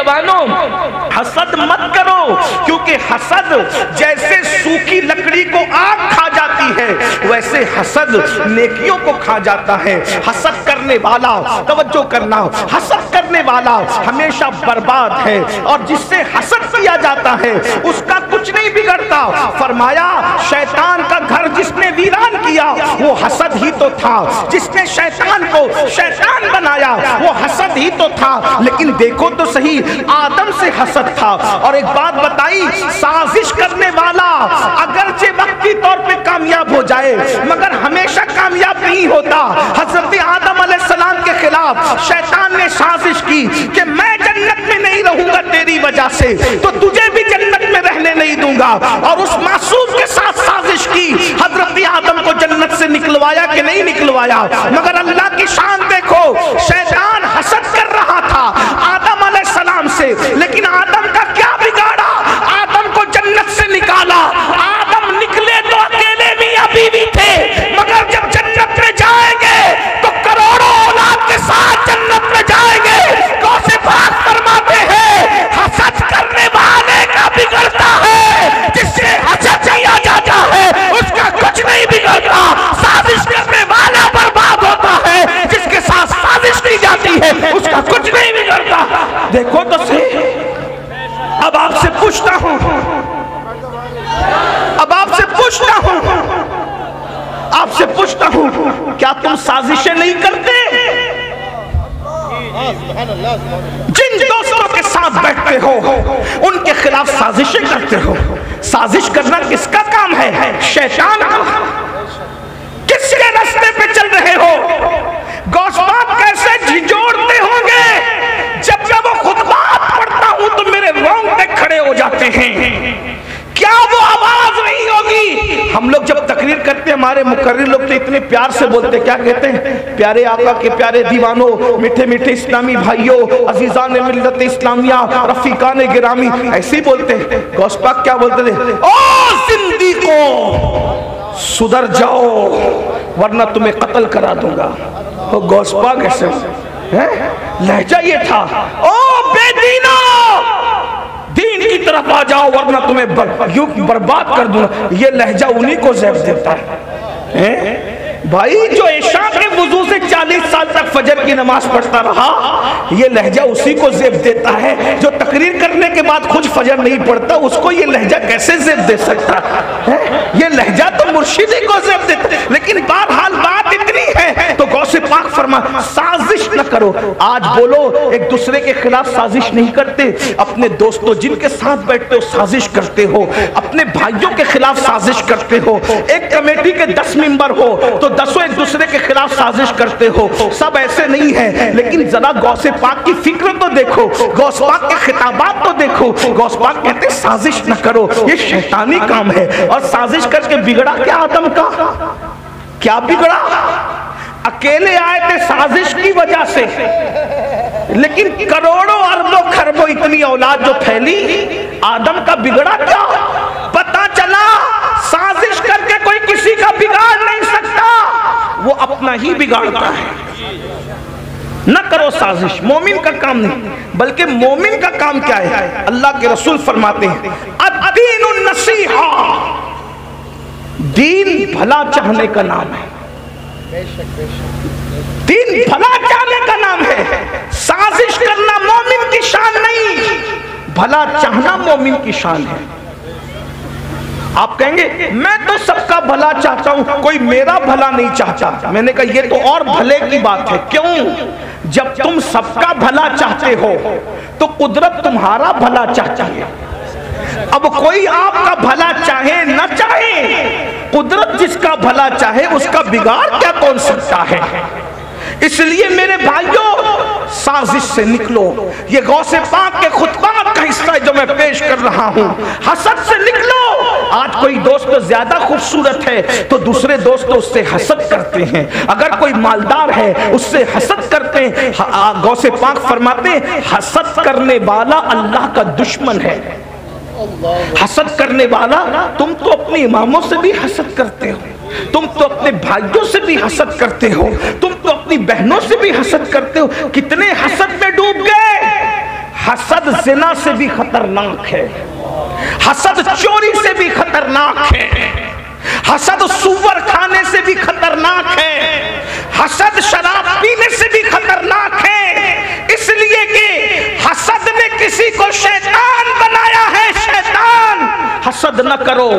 जवानों हसद मत करो, क्योंकि हसद जैसे सूखी लकड़ी को आग खा जाती है वैसे हसद नेकियों को खा जाता है। हसद करने वाला, तवज्जो करना, हसद करने वाला हमेशा बर्बाद है, और जिससे हसद किया जाता है उसका कुछ नहीं बिगड़ता। फरमाया शैतान का घर जिसने वीरान किया वो हसद ही तो था, जिसने शैतान को शैतान बनाया वो हसद ही तो था। लेकिन देखो तो सही, आदम से हसद था। और एक बात बताई, साजिश करने वाला अगरचे वक्ती तौर पे कामयाब हो जाए मगर हमेशा कामयाब नहीं होता। हजरत आदम अलैहिस्सलाम के खिलाफ शैतान ने साजिश की कि मैं जन्नत में नहीं रहूंगा तेरी वजह से, तो तुझे भी जन्नत में रहने नहीं दूंगा। और उस मासूम के साथ साजिश की, हजरत आदम को जन्नत से निकलवाया कि नहीं निकलवाया। मगर अल्लाह की शान देखो, शैतान हसद कर रहा था आदम अलैहिस्सलाम से, लेकिन आदम का क्या बिगाड़ा, आदम को जन्नत से निकाला। आदम निकले तो अकेले मियां बीवी थे, मगर जब जन्नत में जाएंगे तो करोड़ों औलाद के साथ जन्नत में जाएंगे। गौसे पाक फरमाते हैं हसद करने वाले का बिगड़ता है, जिससे हसद किया जाता है उसका कुछ नहीं बिगड़ता। साजिश करने वाला बर्बाद होता है, जिसके साथ साजिश की जाती है उसका कुछ नहीं बिगड़ता। देखो तो सही, अब आपसे पूछता हूं, आपसे पूछता हूं, क्या तुम साजिशें नहीं करते? जिन दोस्तों के साथ बैठते हो उनके खिलाफ साजिशें करते हो। साजिश करना किसका काम है? शैतान का। किसके रास्ते पे चल रहे हो? गौसपाक कैसे झिझोड़ते होंगे जब जब वो खुतबात पढ़ता हूं तो मेरे रोंगटे खड़े हो जाते हैं। क्या वो आवाज नहीं होगी? हम लोग जब तकरीर करते हैं, हमारे मुकर्रिर लोग तो इतने प्यार से बोलते, क्या कहते हैं? प्यारे आका के प्यारे दीवानों, मीठे मीठे इस्लामी भाइयों, अजीजान मिल्लत इस्लामिया, रफीकान गिरामी, ऐसे ही बोलते हैं। गौसपाक क्या बोलते थे? ओ जिंदगीको सुधर जाओ वरना तुम्हें कत्ल करा दूंगा। वो गौसपाक ऐसे लहजा ये था, ओ बेदीनो दीन की तरफ आ जाओ वरना तुम्हें बर्बाद कर दूंगा। ये लहजा उन्हीं को ज़ैब देता है। भाई जो इशा के वुजू से 40 साल तक फजर की नमाज पढ़ता रहा, ये लहजा उसी को ज़ैब देता है। जो तकरीर करने के बाद खुद फजर नहीं पढ़ता उसको ये लहजा कैसे ज़ैब दे सकता है? ये लहजा तो मुर्शिदी को ज़ैब देता है। लेकिन बहरहाल बात इतनी है तो गौसे पाक फरमा, साजिश न करो। आज बोलो एक दूसरे के खिलाफ साजिश नहीं करते। अपने दोस्तों जिनके साथ बैठते हो साजिश करते हो, अपने भाइयों के खिलाफ साजिश करते हो। एक कमेटी के 10 मेंबर हो तो 10 एक दूसरे के खिलाफ साजिश करते हो। सब ऐसे नहीं है, लेकिन जरा गौसे पाक की फिक्र तो देखो, गौस पाक के खिताबात तो देखो। गौस पाक कहते साजिश न करो, ये शैतानी काम है। और साजिश करके बिगड़ा क्या आदम का? क्या बिगड़ा? अकेले आए थे साजिश की वजह से, लेकिन करोड़ों अरबों खरबों इतनी औलाद जो फैली, आदम का बिगड़ा क्या? पता चला साजिश करके कोई किसी का बिगाड़ नहीं सकता, वो अपना ही बिगाड़ता है। न करो साजिश, मोमिन का काम नहीं। बल्कि मोमिन का काम क्या है? अल्लाह के रसूल फरमाते हैं अद्दीनुन नसीहा, दीन भला चाहने का नाम है। दीन भला चाहने का नाम है। साजिश करना मोमिन की शान नहीं, भला चाहना मोमिन की शान है। आप कहेंगे मैं तो सबका भला चाहता हूं, कोई मेरा भला नहीं चाहता। मैंने कहा ये तो और भले की बात है। क्यों? जब तुम सबका भला चाहते हो तो कुदरत तुम्हारा भला चाहती है। अब कोई आपका भला चाहे न चाहे, कुदरत जिसका भला चाहे उसका बिगाड़ क्या कौन सकता है? इसलिए मेरे भाइयों साजिश से निकलो। ये गौसे पाक के खुतबात का हिस्सा है जो मैं पेश कर रहा हूं। हसद से निकलो। आज कोई दोस्त ज्यादा खूबसूरत है तो दूसरे दोस्त उससे हसद करते हैं। अगर कोई मालदार है उससे हसद करते हैं। गौसे पाक फरमाते हैं हसद करने वाला अल्लाह का दुश्मन है। हसद करने वाला, तुम तो अपने इमामों से भी हसद करते हो, तुम तो अपने भाइयों से भी हसद करते हो, तुम तो अपनी बहनों से भी हसद करते हो। कितने हसद में डूब गए। हसद जिना से भी खतरनाक है, हसद चोरी से भी खतरनाक है, हसद सुअर खाने से भी खतरनाक है, हसद शराब पीने से भी खतरनाक है। इसलिए कि हसद ने किसी को शैतान बनाया है। शैतान, हसद न करो।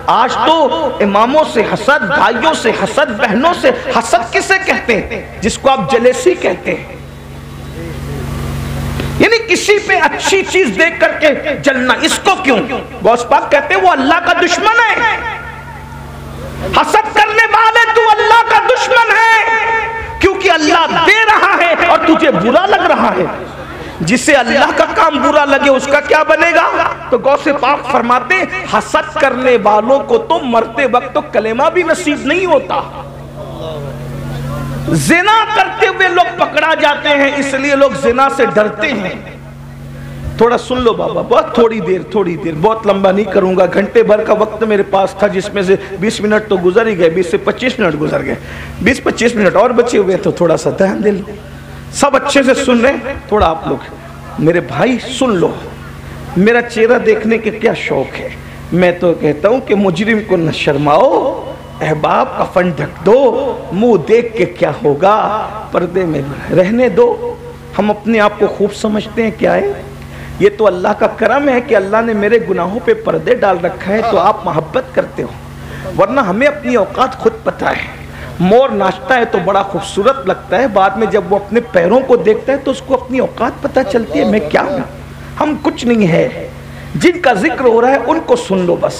आज तो इमामों से हसद, भाइयों से हसद, बहनों से हसद किसे कहते हैं? जिसको आप जलेसी कहते हैं, यानी किसी पे अच्छी चीज देख करके जलना। इसको क्यों? गौस पाक कहते हैं वो अल्लाह का दुश्मन है। हसद करने वाले तू अल्लाह का दुश्मन है, क्योंकि अल्लाह दे रहा है और तुझे बुरा लग रहा है। जिसे अल्लाह का काम बुरा लगे उसका क्या बनेगा? तो गौसे पाक फरमाते हसद करने वालों को तो मरते वक्त तो कलेमा भी नसीब नहीं होता। जिना करते हुए लोग पकड़ा जाते हैं, इसलिए लोग जिना से डरते हैं। थोड़ा सुन लो बाबा, बहुत थोड़ी देर, बहुत लंबा नहीं करूंगा। घंटे भर का वक्त मेरे पास था, जिसमें से 20 मिनट तो गुजर ही गए, 20 से 25 मिनट गुजर गए। 20-25 मिनट और बचे हुए, तो थोड़ा सा ध्यान दे लो। सब अच्छे से सुन रहे हैं? थोड़ा आप लोग मेरे भाई सुन लो। मेरा चेहरा देखने के क्या शौक है। मैं तो कहता हूं कि मुजरिम को न शर्माओ, अहबाब कफन ढक दो, मुंह देख के क्या होगा, पर्दे में रहने दो। हम अपने आप को खूब समझते हैं, क्या है ये? तो अल्लाह का करम है कि अल्लाह ने मेरे गुनाहों पे पर्दे डाल रखा है, तो आप मोहब्बत करते हो। वरना हमें अपनी औकात खुद पता है। मोर नाचता है तो बड़ा खूबसूरत लगता है, बाद में जब वो अपने पैरों को देखता है तो उसको अपनी औकात पता चलती है। मैं क्या हूं? हम कुछ नहीं है। जिनका जिक्र हो रहा है उनको सुन लो, बस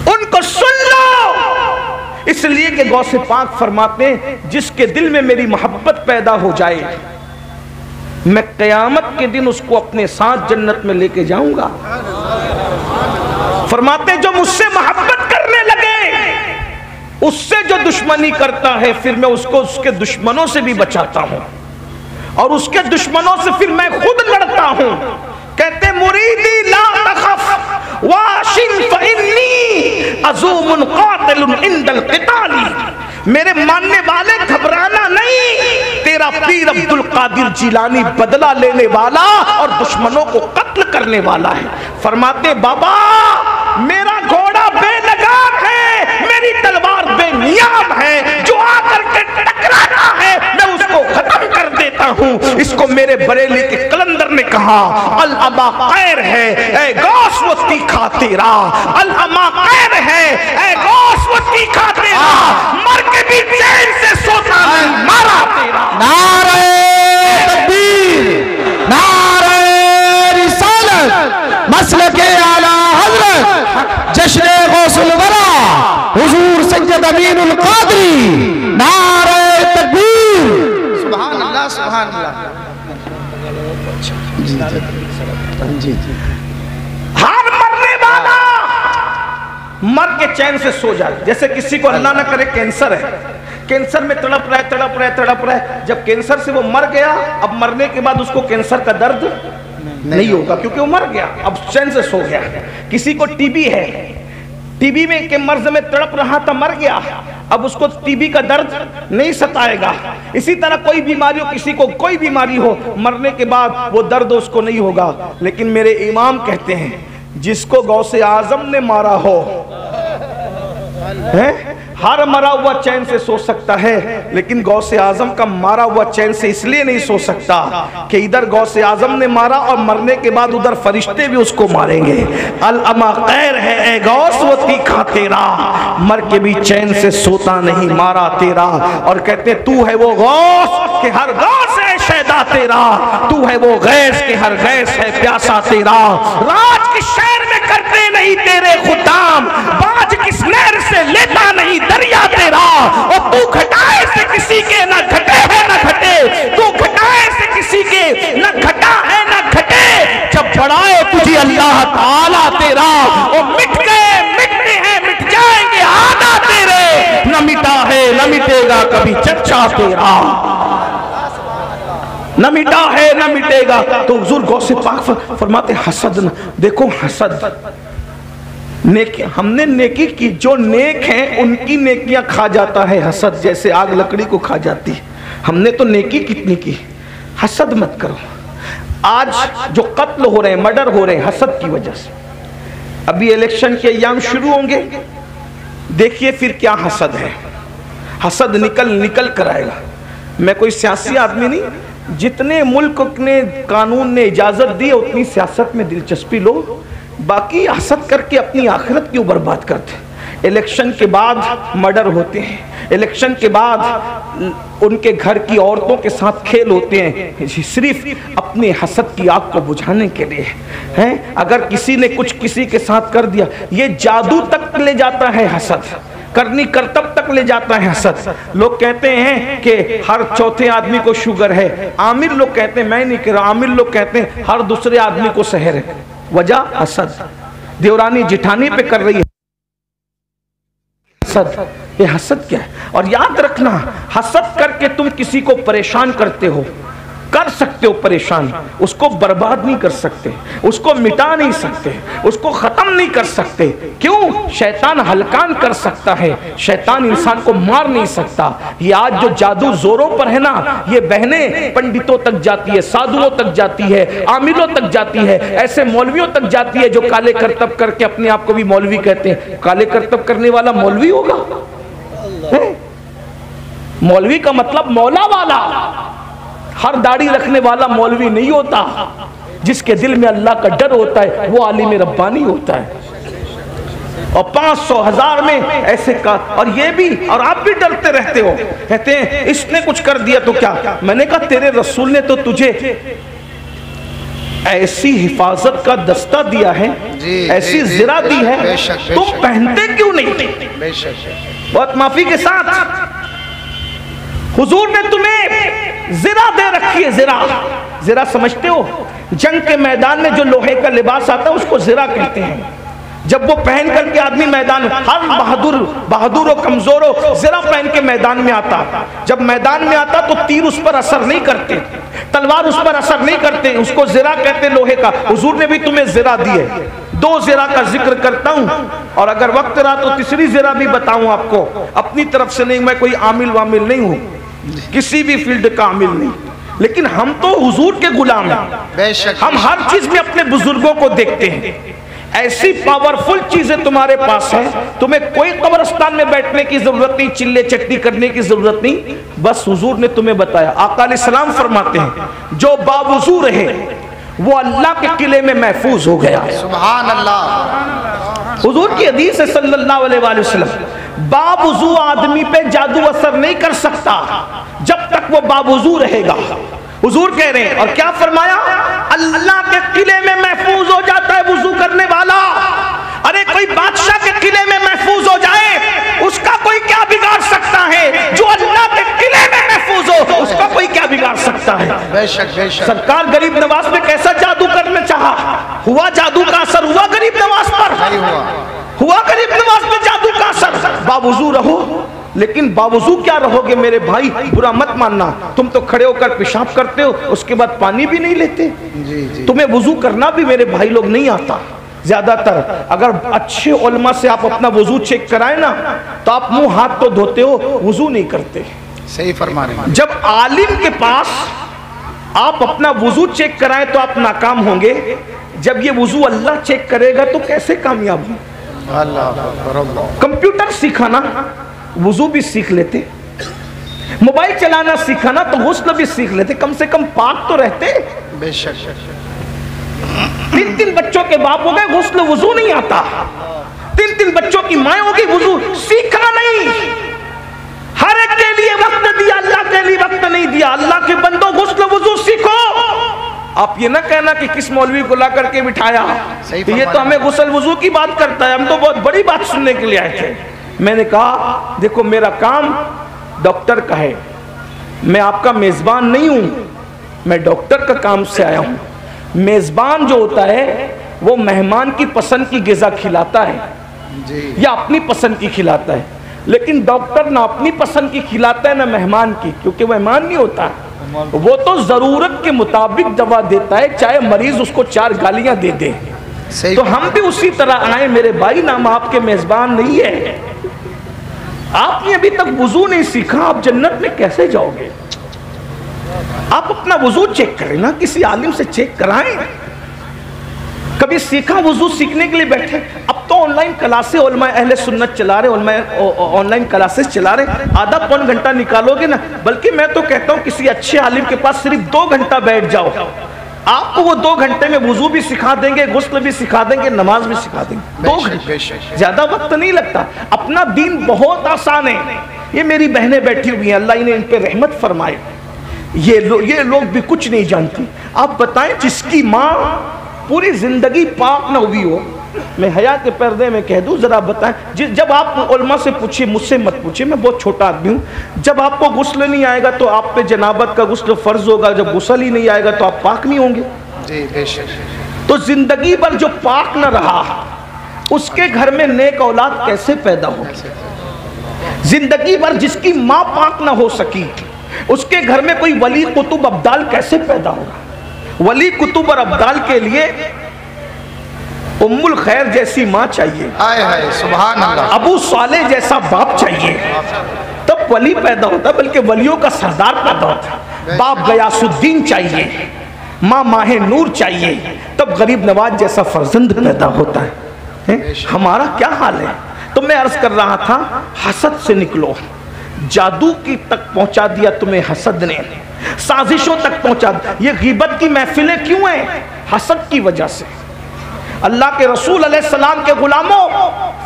उनको सुन लो। इसलिए कि गौसे पाक फरमाते हैं जिसके दिल में मेरी मोहब्बत पैदा हो जाए, मैं कयामत के दिन उसको अपने साथ जन्नत में लेके जाऊंगा। फरमाते जो मुझसे मोहब्बत करने लगे, उससे जो दुश्मनी करता है, फिर मैं उसको उसके दुश्मनों से भी बचाता हूं, और उसके दुश्मनों से फिर मैं खुद लड़ता हूं। कहते मुरीदी ला तखफ वाशिन फइन्नी अज़ूमुन कातिलुन इंदल क़िताली। मेरे मानने वाले घबराना नहीं, तेरा पीर अब्दुल कादिर जिलानी बदला लेने वाला और दुश्मनों को कत्ल करने वाला है। फरमाते बाबा मेरा घोड़ा बेलगाम है, मेरी तलवार बेनियाम है, जो आकर के टकराता है मैं उसको खत्म कर देता हूं। इसको मेरे बरेली के कलंदर ने कहा अल अमा खैर है ए गौस वो तीखा तेरा, अल अमा खैर है ए गौस वो तीखा तेरा, मर के भी चैन से सोता नहीं मारा तेरा। नारे तकबीर, नारे रिसालत, मसलके आला हज़रत जश्न गौसुल वरा हुजूर सैयद अमीनुल कादरी। नारे तकबीर, सुभान अल्लाह, सुभान अल्लाह। जी हार मरने वाला मर के चैन से सो जाए। जैसे किसी को अल्लाह ना करे कैंसर है, कैंसर में तड़प रहा है, जब कैंसर से वो मर गया, अब मरने के बाद उसको कैंसर का दर्द नहीं होगा, क्योंकि वो मर गया, अब चैन से सो गया। किसी को टीबी है, टीबी में के मर्ज में तड़प रहा था, मर गया, अब उसको टीबी का दर्द नहीं सताएगा। इसी तरह कोई बीमारी हो, किसी को कोई बीमारी हो, मरने के बाद वो दर्द उसको नहीं होगा। लेकिन मेरे इमाम कहते हैं जिसको गौसे आजम ने मारा हो, है हर मरा हुआ चैन से सो सकता है, लेकिन गौसे आजम का मारा हुआ चैन से इसलिए नहीं सो सकता कि इधर गौसे आजम ने मारा और मरने के बाद उधर फरिश्ते भी उसको मारेंगे। अल अमा खैर है ए गौस वो तीखा तेरा, मर के भी चैन से सोता नहीं मारा तेरा। और कहते तू है वो गौस के हर गौस है शैदा तेरा, तू है वो गैस के हर गैस है प्यासा तेरा। राज किस शहर में करते नहीं तेरे खुदाम, बाज किस नहर से लेता नहीं दरिया तेरा। और तू घटाए से किसी के न घटे है न घटे, तू घटाए से किसी के न घटा है न घटे। जब बढ़ाए तुझे अल्लाह ताला तेरा, और मिट गए मिटते हैं मिट जाएंगे आदा तेरे, न मिटा है न मिटेगा कभी चर्चा तेरा, न मिटा है न मिटेगा। तो हुजूर गौसे पाक फरमाते हसद न देखो, हसद नेकी, हमने नेकी की, जो नेक हैं उनकी नेकियां खा जाता है हसद, जैसे आग लकड़ी को खा जाती है। हमने तो नेकी कितनी की, हसद मत करो। आज जो कत्ल हो रहे हैं, मर्डर हो रहे हैं, हसद की वजह से। अभी इलेक्शन के अय्याम शुरू होंगे, देखिए फिर क्या हसद है। हसद निकल कर आएगा। मैं कोई सियासी आदमी नहीं, जितने मुल्क ने कानून ने इजाजत दी उतनी सियासत में दिलचस्पी लो, बाकी हसद करके अपनी आखिरत क्यों बर्बाद करते। इलेक्शन के बाद मर्डर होते हैं, इलेक्शन के बाद उनके घर की औरतों के साथ खेल होते हैं, सिर्फ अपने हसद की आग को बुझाने के लिए हैं। अगर किसी ने कुछ किसी के साथ कर दिया, ये जादू तक ले जाता है हसद, करनी करतब तक ले जाता है हसद। लोग कहते हैं कि हर चौथे आदमी को शुगर है, आमिर लोग कहते हैं, मैं नहीं कह रहा, आमिर लोग कहते हैं हर दूसरे आदमी को सहर है। वजह हसद। देवरानी जिठानी पे कर रही है हसद। ये हसद क्या है? और याद रखना, हसद करके तुम किसी को परेशान करते हो, कर सकते हो परेशान, उसको बर्बाद नहीं कर सकते, उसको मिटा नहीं सकते, उसको खत्म नहीं कर सकते। क्यों? शैतान हलकान कर सकता है, शैतान इंसान को मार नहीं सकता। ये आज जो जादू जोरों पर है ना, ये बहनें पंडितों तक जाती है, साधुओं तक जाती है, आमिलों तक जाती है, ऐसे मौलवियों तक जाती है जो काले करतब करके अपने आप को भी मौलवी कहते हैं। काले करतब करने वाला मौलवी होगा? मौलवी का मतलब मौला वाला। हर दाढ़ी रखने वाला मौलवी नहीं होता। जिसके दिल में अल्लाह का डर होता है वो आलिम रब्बानी होता है। और 500 1000 में ऐसे का, और ये भी, और आप भी डरते रहते हो, कहते हैं इसने कुछ कर दिया तो क्या। मैंने कहा तेरे रसूल ने तो तुझे ऐसी हिफाजत का दस्ता दिया है, ऐसी जिरा दी है, तुम पहनते क्यों नहीं? बहुत माफी के साथ हुजूर ने तुम्हें जिरा दे रखी है। जिरा समझते हो? जंग के मैदान में जो लोहे का लिबास आता है उसको जिरा कहते हैं। जब वो पहन करके आदमी मैदान, हर बहादुर और कमजोर हो जिरा पहन के मैदान में आता। जब मैदान में आता तो तीर उस पर असर नहीं करते, तलवार उस पर असर नहीं करते, उसको जिरा कहते लोहे का। हुजूर ने भी तुम्हें जिरा दी है। 2 जिरा का जिक्र करता हूं, और अगर वक्त रहा तो तीसरी जिरा भी बताऊं आपको। अपनी तरफ से नहीं, मैं कोई आमिल वामिल नहीं हूं, किसी भी फील्ड का आमिल नहीं, लेकिन हम तो हुजूर के गुलाम हैं। हम हर चीज में अपने बुजुर्गों को देखते हैं। ऐसी पावरफुल चीजें तुम्हारे पास है, तुम्हें कोई कब्रिस्तान में बैठने की जरूरत नहीं, चिल्ले चट्टी करने की जरूरत नहीं, बस हुजूर ने तुम्हें बताया। आका अलैहिस्सलाम फरमाते हैं जो बावुजू रहे वो अल्लाह के किले में महफूज हो गया। सुभान अल्लाह। हुजूर की हदीस है सल्लल्लाहु अलैहि वसल्लम, बावुजू आदमी पे जादू असर नहीं कर सकता जब तक वो बावुजू रहेगा। हुजूर कह रहे हैं, और क्या फरमाया? अल्लाह के किले में महफूज हो जाता है वुजू करने वाला। अरे कोई बादशाह के किले में महफूज हो जाए, उसका कोई क्या बिगाड़ सकता है? जो अल्लाह के किले में महफूज हो उसका कोई क्या बिगाड़ सकता है? बेशक बेशक। सरकार गरीब नवाज में कैसा जादू करना चाहा, हुआ जादू का असर हुआ गरीब नवाज पर, हुआ गरीब नवाज में जादू का असर। बावुजू रहो, लेकिन बावुजू क्या रहोगे मेरे भाई, बुरा मत मानना। तुम तो खड़े होकर पेशाब करते हो, उसके बाद पानी भी नहीं लेते। तुम्हें वुजू करना भी मेरे भाई लोग नहीं आता ज्यादातर। अगर अच्छे उलमा से आप अपना वुजू चेक कराए ना, तो आप मुंह हाथ तो धोते हो, वुजू नहीं करते। सही फरमा रहे हैं। जब आलिम के पास आप अपना वुजू चेक कराएं तो आप नाकाम होंगे, जब ये वुजू अल्लाह चेक करेगा तो कैसे कामयाब हो? कंप्यूटर सीखा ना, वुजू भी सीख लेते। मोबाइल चलाना सीखा ना तो गुस्ल भी सीख लेते, कम से कम पाक तो रहते। बेशक। 3 बच्चों के बाप हो गए, गुस्ल वुजू नहीं आता। 3 बच्चों की माँ होगी, वुजू सीखा नहीं। हर एक के लिए वक्त दिया, अल्लाह के लिए वक्त नहीं दिया। अल्लाह के बंदो गुस्ल वुजू सीखो। आप ये ना कहना कि किस मौलवी को ला करके बिठाया, ये तो हमें गुस्ल वुजू की बात करता है, हम तो बहुत बड़ी बात सुनने के लिए आए थे। मैंने कहा देखो मेरा काम डॉक्टर का है, मैं आपका मेजबान नहीं हूं, मैं डॉक्टर का काम से आया हूं। मेजबान जो होता है वो मेहमान की पसंद की ग़िज़ा खिलाता है या अपनी पसंद की खिलाता है, लेकिन डॉक्टर ना अपनी पसंद की खिलाता है ना मेहमान की, क्योंकि मेहमान नहीं होता, वो तो जरूरत के मुताबिक दवा देता है, चाहे मरीज उसको 4 गालियां दे दे। तो हम भी उसी तरह आए मेरे भाई, नाम आपके मेजबान नहीं है। आपने अभी तक वुजू नहीं सीखा, आप जन्नत में कैसे जाओगे? आप अपना वजू चेक करें ना, किसी आलिम से चेक कराएं। कभी सीखा वजू सीखने के लिए बैठे, अब तो ऑनलाइन क्लासें उलमा अहले सुन्नत चला रहे, उलमा ऑनलाइन क्लासेस चला रहे, आधा पौन घंटा निकालोगे ना। बल्कि मैं तो कहता हूँ किसी अच्छे आलिम के पास सिर्फ 2 घंटा बैठ जाओ, आपको वो 2 घंटे में वजू भी सिखा देंगे, गुस्ल भी सिखा देंगे, नमाज भी सिखा देंगे। 2 घंटे, ज्यादा वक्त नहीं लगता। अपना दीन बहुत आसान है। ये मेरी बहनें बैठी हुई हैं, अल्लाह इन्हें इन पे रहमत फरमाए। ये लोग भी कुछ नहीं जानती। आप बताएं, जिसकी माँ पूरी जिंदगी पाक न हुई हो, मैं हया के पर्दे में कह दूं, जरा बताएं, जब आप उलमा से पूछिए, मुझसे मत पूछिए, मैं बहुत छोटा आदमी हूं, जब आपको गुस्ल नहीं आएगा तो आप पे जनाबत का गुस्ल फर्ज होगा, जब गुस्ल ही नहीं आएगा तो आप पाक नहीं होंगे जी, बेशक। तो जिंदगी भर जो पाक न रहा, उसके घर में नेक औलाद कैसे पैदा होगी? जिंदगी भर जिसकी माँ पाक ना हो सकी, उसके घर में कोई वली कुतुब अब्दाल कैसे पैदा होगा? वली कुतुब और अब्दाल के लिए उम्मुल खैर जैसी माँ चाहिए, सुभान अल्लाह, अबू साले जैसा बाप चाहिए, तब वली पैदा होता। बल्कि वलियों का सरदार पैदा होता। बाप गयासुद्दीन चाहिए, माँ माहे नूर चाहिए, तब गरीब नवाज जैसा फर्जंद पैदा होता है। हमारा क्या हाल है? तो मैं अर्ज कर रहा था, हसद से निकलो। जादू की तक पहुंचा दिया तुम्हें हसद ने, साजिशों तक पहुंचा दिया। ये गीबत की महफिलें क्यों हैं? हसद की वजह से। अल्लाह के रसूल अलैहि सलाम के गुलामों,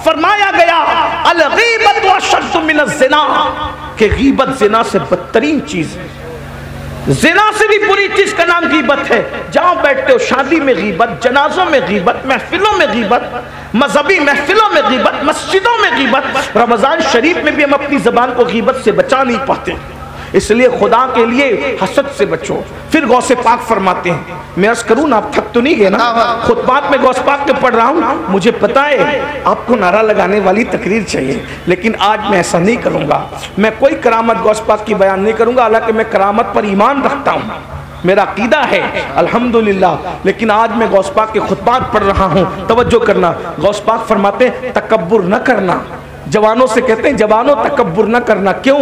फरमाया गया अल गीबत अशद्दु मिन ज़िना, कि गीबत जिना से बदतरीन चीज है। जिना से भी बुरी चीज का नाम गीबत है। जहां बैठते हो, शादी में गीबत, जनाजों में गीबत, महफिलों में गीबत, मजहबी महफिलों में गीबत, मस्जिदों में गीबत। रमजान शरीफ में भी हम अपनी जबान को गीबत से बचा नहीं पाते। इसलिए खुदा के लिए हसद से बचो। फिर गौसे पाक फरमाते हैं, मैं अर्ज करूँ ना, आप थक तो नहीं गए ना? खुतबात में गौस पाक के पढ़ रहा हूँ। मुझे पता है आपको नारा लगाने वाली तकरीर चाहिए, लेकिन आज मैं ऐसा नहीं करूँगा। मैं कोई करामत गौस पाक की बयान नहीं करूँगा, हालांकि मैं करामत पर ईमान रखता हूँ, मेरा अकीदा है अल्हम्दुलिल्लाह। लेकिन आज मैं गौस पाक के खुतबात पढ़ रहा हूँ, तवज्जो करना। गौस पाक फरमाते हैं, तकब्बुर न करना। जवानों से कहते हैं, जवानों तकब्बुर न करना। क्यों?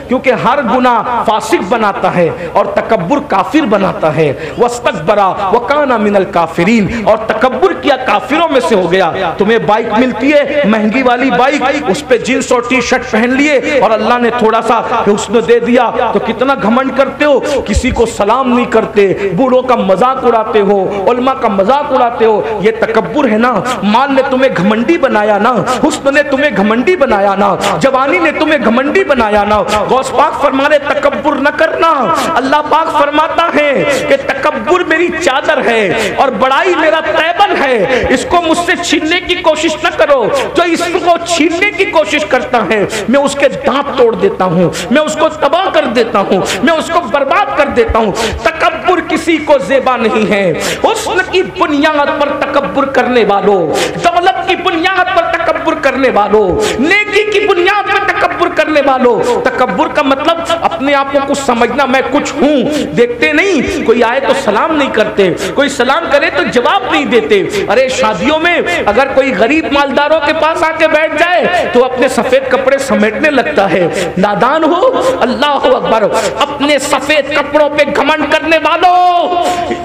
क्योंकि हर गुनाह फासिक बनाता है और तकब्बुर काफिर बनाता है। वस्तकबरा वकाना मिनल काफिरीन, और तकब्बुर किया काफिरों में से हो गया। तुम्हें बाइक मिलती है, महंगी वाली बाइक, उस पे जींस और टी शर्ट पहन लिए और अल्लाह ने थोड़ा सा हुस्न दे दिया तो कितना घमंड करते हो, किसी को सलाम नहीं करते, बूढ़ों का मजाक उड़ाते हो, उलमा का मजाक उड़ाते हो। ये तकब्बुर है ना। माल ने तुम्हें घमंडी बनाया ना, हुस्न ने तुम्हें घमंडी बनाया ना, जवानी ने तुम्हें घमंडी बनाया ना। गौस पाक फरमाने तकब्बुर न करना। अल्लाह पाक फरमाता है कि तकब्बुर मेरी चादर है और बड़ाई मेरा तैबन है, इसको मुझसे छीनने की कोशिश न करो। जो इसको छीनने की कोशिश करता है, मैं उसके दांत तोड़ देता हूँ, मैं उसको तबाह कर देता हूँ, मैं उसको बर्बाद कर देता हूँ। तकब्बुर किसी को ज़ेबा नहीं है। हुस्न की बुनियाद पर तकब्बुर करने वालों, दौलत की बुनियाद पर तकब्बुर करने वालों, नेकी की बुनियाद पर तकब्बुर करने वालों। तकब्बुर का मतलब अपने आप को कुछ समझना, मैं कुछ हूं। देखते नहीं, कोई आए तो सलाम नहीं करते, कोई सलाम करे तो जवाब नहीं देते। अरे शादियों में अगर कोई गरीब मालदारों के पास आके बैठ जाए तो अपने सफेद कपड़े समेटने लगता है। नादान हो, अल्लाह अकबर। अपने सफेद कपड़ों पे घमंड करने वालों,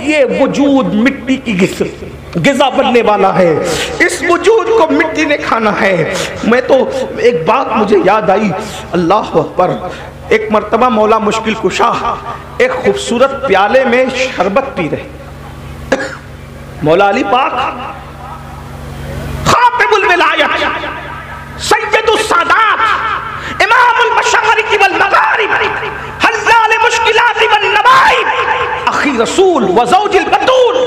ये वजूद मिट्टी की गिज़ा बनने वाला है। इस वजूद को मिट्टी ने खाना है। मैं तो एक बात मुझे याद आई, अल्लाह अकबर। एक मर्तबा मौला मुश्किल कुशा एक खूबसूरत प्याले में शरबत पी रहे। मौला अली पाक खातिमुल विलायत, सय्यदुस सादात, इमामुल मशारिक वल मगारिब, हल्लाल मुश्किलात वन नवाइब, अखी रसूल व ज़ौजिल बतूल,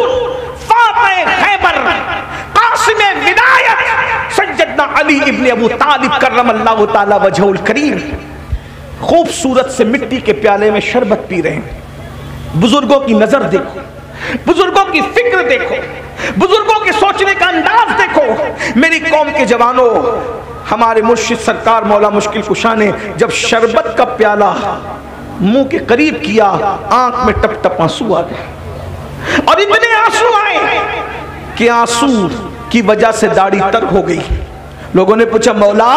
फातिह खैबर, कासिम विलायत, सय्यदना अली इब्न अबू तालिब करमल्लाहु ताला वजहुल करीम। खूबसूरत से मिट्टी के प्याले में शरबत पी रहे हैं। बुजुर्गों की नजर देखो, बुजुर्गों की फिक्र देखो, बुजुर्गों के सोचने का अंदाज देखो। मेरी कौम के जवानों, हमारे मुर्शिद सरकार मौला मुश्किल कुशा ने जब शरबत का प्याला मुंह के करीब किया, आंख में टप टप आंसू आ गए। और इतने आंसू आए कि आंसू की वजह से दाढ़ी तर हो गई। लोगों ने पूछा, मौला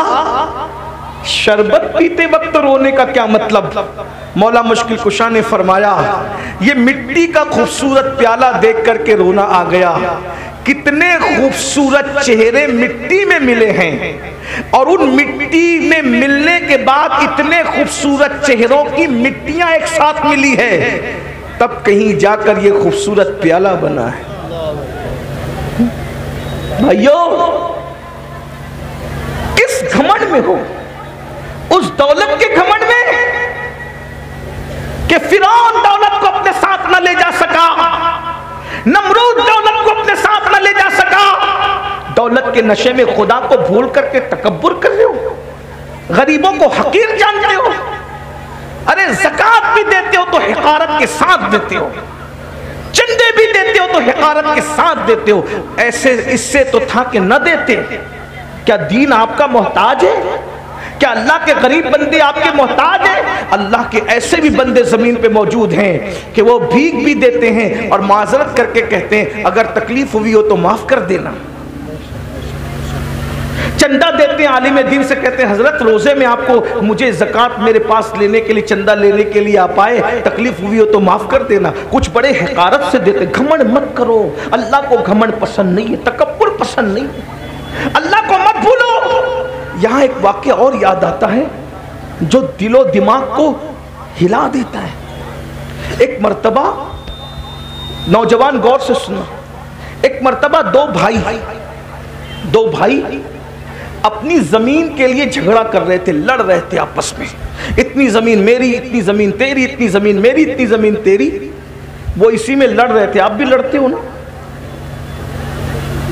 शरबत पीते वक्त रोने का क्या मतलब? मौला मुश्किल कुशा ने फरमाया, ये मिट्टी का खूबसूरत प्याला देख करके रोना आ गया। कितने खूबसूरत चेहरे मिट्टी में मिले हैं और उन मिट्टी में मिलने के बाद इतने खूबसूरत चेहरों की मिट्टियां एक साथ मिली है, तब कहीं जाकर ये खूबसूरत प्याला बना है। भाइयों, किस घमंड में हो? उस दौलत के घमंड में कि फिरौन दौलत को अपने साथ न ले जा सका, नमरूद दौलत को अपने साथ न ले जा सका। दौलत के नशे में खुदा को भूल करके तकब्बुर कर रहे हो, गरीबों को हकीर जानते हो। अरे ज़कात भी देते हो तो हिकारत के साथ देते हो, चंदे भी देते हो तो हिकारत के साथ देते हो। ऐसे इससे तो था कि न देते। क्या दीन आपका मोहताज है? क्या अल्लाह के गरीब बंदे आपके मोहताज हैं? अल्लाह के ऐसे भी बंदे जमीन पे मौजूद हैं कि वो भीख भी देते हैं और माजरत करके कहते हैं अगर तकलीफ हुई हो तो माफ कर देना। चंदा देते हैं, आलिम दीन से कहते हैं हजरत रोजे में आपको मुझे ज़कात मेरे पास लेने के लिए, चंदा लेने के लिए आप आए, तकलीफ हुई हो तो माफ कर देना। कुछ बड़े हकारत से देते। घमंड मत करो, अल्लाह को घमंड पसंद नहीं है, तकब्बुर पसंद नहीं है, अल्लाह को मत भूलो। यहाँ एक वाक्य और याद आता है जो दिलो दिमाग को हिला देता है। एक मर्तबा, नौजवान गौर से सुना, एक मर्तबा दो भाई अपनी जमीन के लिए झगड़ा कर रहे थे, लड़ रहे थे आपस में। इतनी जमीन मेरी, इतनी जमीन तेरी, इतनी जमीन मेरी, इतनी जमीन तेरी। वो इसी में लड़ रहे थे। आप भी लड़ते हो ना?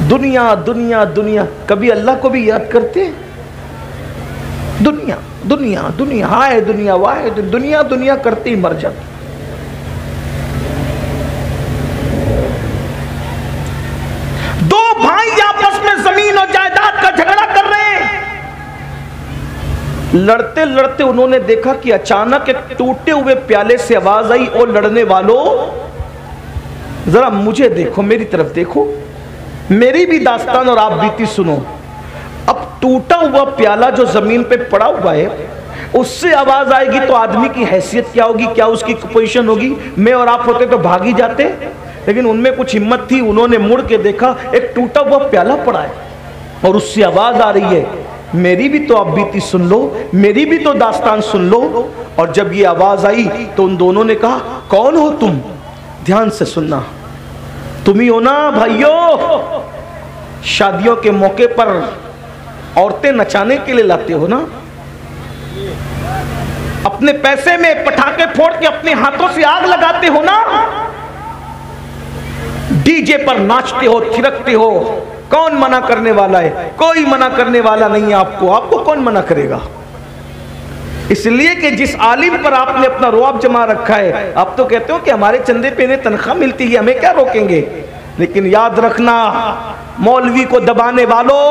दुनिया दुनिया दुनिया, कभी अल्लाह को भी याद करते हैं? दुनिया दुनिया दुनिया, हाय दुनिया वाह दुनिया, दुनिया करते ही मर जाते। दो भाई आपस में जमीन और जायदाद का झगड़ा कर रहे हैं। लड़ते लड़ते उन्होंने देखा कि अचानक एक टूटे हुए प्याले से आवाज आई, ओ लड़ने वालों जरा मुझे देखो, मेरी तरफ देखो, मेरी भी दास्तान और आप बीती सुनो। अब टूटा हुआ प्याला जो जमीन पे पड़ा हुआ है, उससे आवाज आएगी तो आदमी की हैसियत क्या होगी, क्या उसकी पोजीशन होगी? मैं और आप होते तो भाग ही जाते, लेकिन उनमें कुछ हिम्मत थी। उन्होंने मुड़ के देखा, एक टूटा हुआ प्याला पड़ा है और उससे आवाज आ रही है, मेरी भी तो आप बीती सुन लो, मेरी भी तो दास्तान सुन लो। और जब ये आवाज आई तो उन दोनों ने कहा, कौन हो तुम? ध्यान से सुनना, तुम ही हो ना भाइयों, शादियों के मौके पर औरतें नचाने के लिए लाते हो ना? अपने पैसे में पटाखे फोड़ के अपने हाथों से आग लगाते हो ना? डीजे पर नाचते हो, थिरकते हो। कौन मना करने वाला है? कोई मना करने वाला नहीं है आपको। आपको कौन मना करेगा? इसलिए कि जिस आलिम पर आपने अपना रुआब जमा रखा है, आप तो कहते हो कि हमारे चंदे पे इन्हें तनख्वाह मिलती है, हमें क्या रोकेंगे। लेकिन याद रखना, मौलवी को दबाने वालों,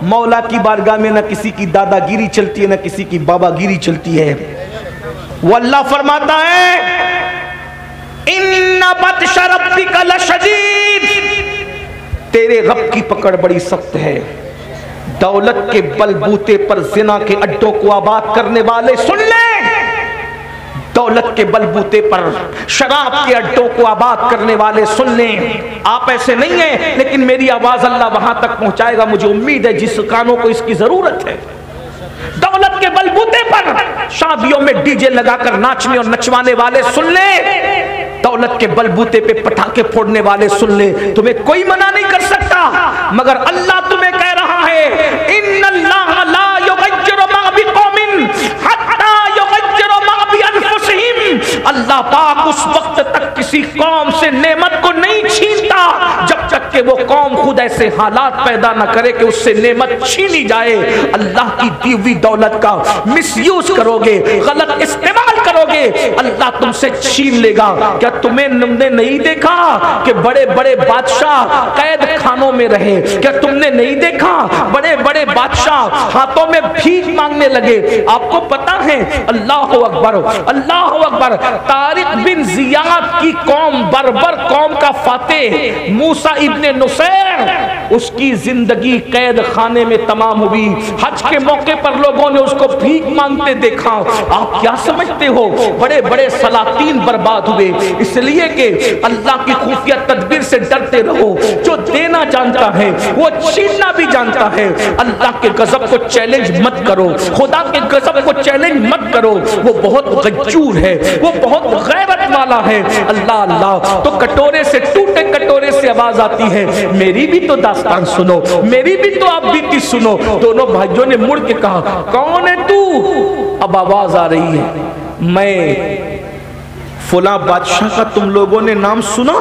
मौला की बारगाह में न किसी की दादागिरी चलती है, न किसी की बाबागिरी चलती है। वो अल्लाह फरमाता है, इन्ना बत्शा रब्बिका लशदीद, तेरे रब की पकड़ बड़ी सख्त है। दौलत के बलबूते पर जिना के अड्डों को आबाद करने वाले सुन ले, दौलत के बलबूते पर शराब के अड्डों को आबाद करने वाले सुन लें। आप ऐसे नहीं हैं, लेकिन मेरी आवाज अल्लाह वहां तक पहुंचाएगा, मुझे उम्मीद है, जिस कानों को इसकी जरूरत है। दौलत के बलबूते पर शादियों में डीजे लगाकर नाचने और नचवाने वाले सुन ले, दौलत के बलबूते पे पटाखे फोड़ने वाले सुन ले। तुम्हें कोई मना नहीं कर सकता, मगर अल्लाह तुम्हें कह रहा है, इन्नल्लाह ला युगय्यिरु मा बिकौमिन हत्ता युगय्यिरु मा बिअनफुसिहिम। अल्लाह पाक उस वक्त तक किसी कौम से नेमत को नहीं छीनता जब तक कि वो कौम खुद ऐसे हालात पैदा न करे कि उससे नेमत छीनी जाए। अल्लाह की दी हुई दौलत का मिसयूज करोगे, गलत इस्तेमाल करोगे, अल्लाह तुमसे छीन लेगा। क्या तुमने नहीं देखा कि बड़े बड़े बादशाह कैद खानों में रहे? क्या तुमने नहीं देखा बड़े बड़े बादशाह हाथों में भीख मांगने लगे? आपको पता है, अल्लाह अकबर अल्लाह अकबर, तारिक बिन जियाद की कौम, बर्बर कौम का फातेह मूसा इब्ने नुसैर, उसकी जिंदगी कैद खाने में तमाम हुई। हज के मौके पर लोगों ने उसको भीख मांगते देखा। आप क्या समझते हो, बड़े बड़े सलातीन बर्बाद हुए इसलिए कि अल्लाह की खुफिया तदबीर से डरते रहो। जो देना जानता है वो छीनना भी जानता है। अल्लाह के गजब को चैलेंज मत करो, खुदा के गजब को चैलेंज मत करो। वो बहुत गज्जूर है, वो बहुत गैरत वाला है। अल्लाह अल्लाह तो कटोरे से, टूटे कटोरे से आवाज आती है, मेरी भी तो दास्तान सुनो, मेरी भी तो आप बीती सुनो। दोनों भाइयों ने मुड़ के कहा, कौन है तू? अब आवाज आ रही है, मैं फुला बादशाह का तुम लोगों ने नाम सुना?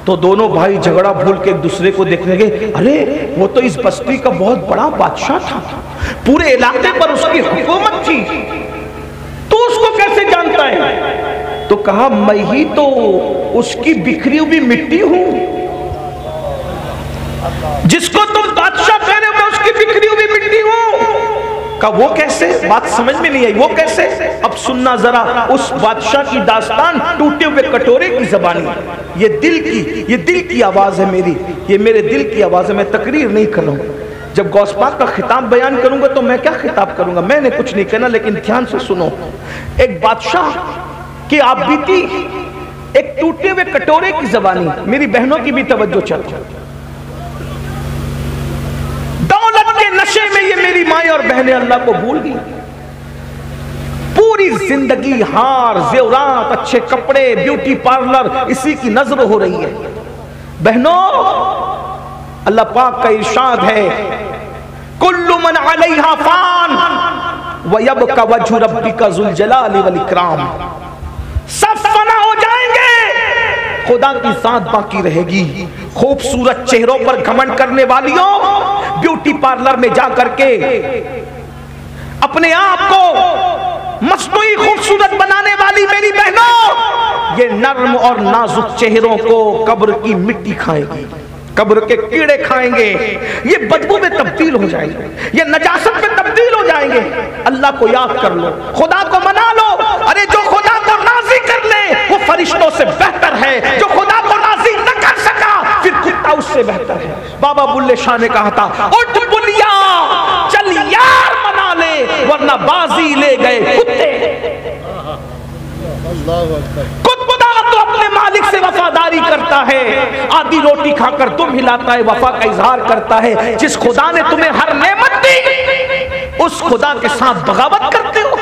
तो दोनों भाई झगड़ा भूल के एक दूसरे को देखने गए, अरे वो तो इस बस्ती का बहुत बड़ा बादशाह था, पूरे इलाके पर उसकी हुकूमत थी, तो उसको कैसे जानता है? तो कहा, मैं ही तो उसकी बिखरी हुई मिट्टी हूं, जिसको तुम बादशाह कह रहे हो मैं उसकी बिखरी हुई मिट्टी हूं। का वो कैसे? बात समझ में नहीं आई, वो कैसे? अब सुनना जरा उस बादशाह की दास्तान, टूटे हुए कटोरे की जबानी। ये दिल की आवाज है मेरी, ये मेरे दिल की आवाज है। मैं तकरीर नहीं कर रहा हूं। जब गौस पाक का खिताब बयान करूंगा तो मैं क्या खिताब करूंगा, मैंने कुछ नहीं कहना, लेकिन ध्यान से सुनो। एक बादशाह की आप बीती, एक टूटे हुए कटोरे की जबानी। मेरी बहनों की भी तवज्जो चाहिए। दौलत के नशे में ये मेरी माएं और बहनें अल्लाह को भूल गई। पूरी जिंदगी हार, जेवरात, अच्छे कपड़े, ब्यूटी पार्लर, इसी की नजर हो रही है। बहनों, अल्लाह पाक का इरशाद है, कुल्लु मन अलैहा फान व यबका वजहु रब्बिका जुल जलाली वल इकराम। सब फना हो जाएंगे, खुदा की जात बाकी रहेगी। खूबसूरत चेहरों पर घमंड करने वालियों, ब्यूटी पार्लर में जा करके अपने आप को मस्नुई खूबसूरत बनाने वाली मेरी बहनों, ये नर्म और नाजुक चेहरों को कब्र की मिट्टी खाएगी, कब्र के कीड़े खाएंगे, ये बदबू में तब्दील हो जाएंगे, ये नजासत में तब्दील हो जाएंगे। अल्लाह को याद कर लो, खुदा को मना लो। अरे जो खुदा को राजी कर ले वो फरिश्तों से बेहतर है, जो खुदा को राजी न कर सका फिर कुत्ता उससे बेहतर है। बाबा बुल्ले शाह ने कहा था, उठ बुलिया चल यार मना ले, वरना बाजी ले गए कुत्ते। कुत्ता तो अपने मालिक से वफादारी करता है, आधी रोटी खाकर तुम हिलाता है, वफा का इजहार करता है। जिस खुदा ने तुम्हें हर नेमत दी उस खुदा के साथ बगावत करते हो।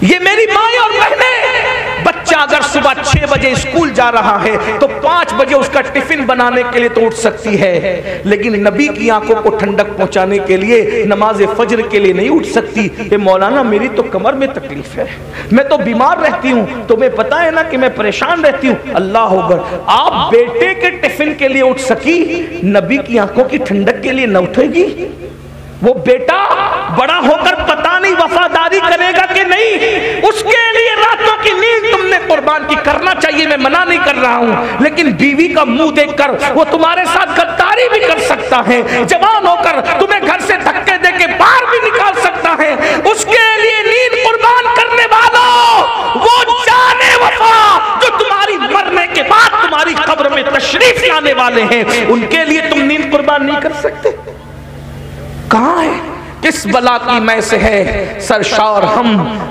ये मेरी माएं और बहनें, बच्चा अगर सुबह 6 बजे स्कूल जा रहा है तो 5 बजे उसका टिफिन बनाने के लिए तो उठ सकती है, लेकिन नबी की आंखों को ठंडक पहुंचाने के लिए नमाज फजर के लिए नहीं उठ सकती। ये मौलाना मेरी तो कमर में तकलीफ है, मैं तो बीमार रहती हूँ, तुम्हें पता है ना कि मैं परेशान रहती हूँ। अल्लाह अकबर, आप बेटे के टिफिन के लिए उठ सकी, नबी की आंखों की ठंडक के लिए न उठेगी? वो बेटा बड़ा होकर पता नहीं वफादारी करेगा कि नहीं, उसके लिए रातों की नींद तुमने कुर्बान की करना चाहिए। मैं मना नहीं कर रहा हूं, लेकिन बीवी का मुंह देखकर वो तुम्हारे साथ गद्दारी भी कर सकता है, जवान होकर तुम्हें घर से धक्के देके बाहर भी निकाल सकता है। उसके लिए नींद कुर्बान करने वालों, वो जाने वफा जो तुम्हारी मरने के बाद तुम्हारी कब्र में तशरीफ लाने वाले हैं, उनके लिए तुम नींद कुर्बान नहीं कर सकते? कहां है, किस बला की मैं से है सरशार हम,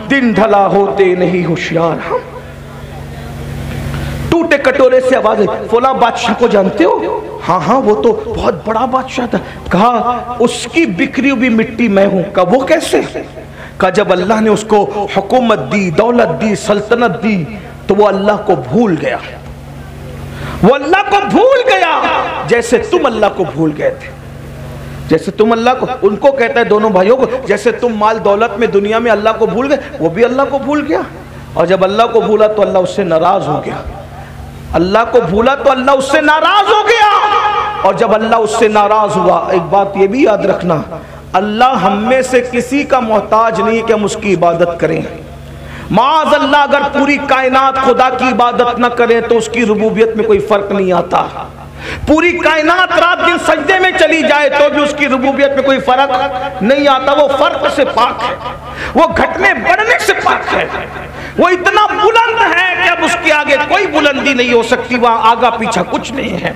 दिन ढला होते नहीं होशियार हम। टूटे कटोरे से आवाज है, फुला बादशाह को जानते हो? हाँ हाँ, वो तो बहुत बड़ा बादशाह था। कहा, उसकी बिखरी हुई मिट्टी मैं हूं। कहा, वो कैसे? कहा, जब अल्लाह ने उसको हुकूमत दी, दौलत दी, सल्तनत दी, तो वो अल्लाह को भूल गया। वो अल्लाह को भूल गया जैसे तुम अल्लाह को भूल गए थे। जैसे तुम अल्लाह को, उनको कहता है दोनों भाइयों को, जैसे तुम माल दौलत में दुनिया में अल्लाह को भूल गए, वो भी अल्लाह को भूल गया। और जब अल्लाह को भूला तो अल्लाह उससे नाराज हो गया। अल्लाह को भूला तो अल्लाह उससे नाराज हो गया। और जब अल्लाह उससे नाराज हुआ, एक बात ये भी याद रखना, अल्लाह हम में से किसी का मोहताज नहीं है कि हम उसकी इबादत करें। माज़ अल्लाह, अगर पूरी कायनात खुदा की इबादत न करे तो उसकी रुबूबियत में कोई फर्क नहीं आता। पूरी कायनात रात दिन सजदे में चली जाए तो भी उसकी रुबूबियत में कोई फर्क नहीं आता। वो फर्क से पाक है, वो घटने बढ़ने से पाक है, वो इतना बुलंद है कि अब उसके आगे कोई बुलंदी नहीं हो सकती, वहां आगा पीछा कुछ नहीं है।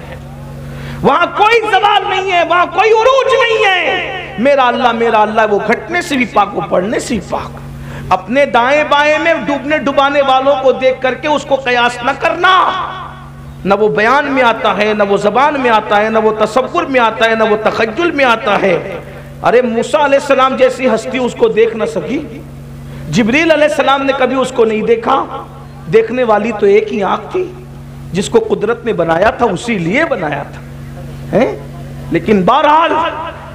वहां कोई सवाल नहीं है, वहां कोई उरूज नहीं है। मेरा अल्लाह वो घटने से भी पाक, वो पढ़ने से भी पाक। अपने दाएं बाएं में डूबने डुबाने वालों को देख करके उसको कयास न करना। न वो बयान में आता है, न वो जबान में आता है, न वो तसव्वुर में आता है, न वो तखय्युल में आता है। अरे मूसा अलैहिस्सलाम जैसी हस्ती उसको देख न सकी, जिब्रील अलैहिस्सलाम ने कभी उसको नहीं देखा। देखने वाली तो एक ही आंख थी, जिसको कुदरत ने बनाया था उसी लिए बनाया था, है? लेकिन बहरहाल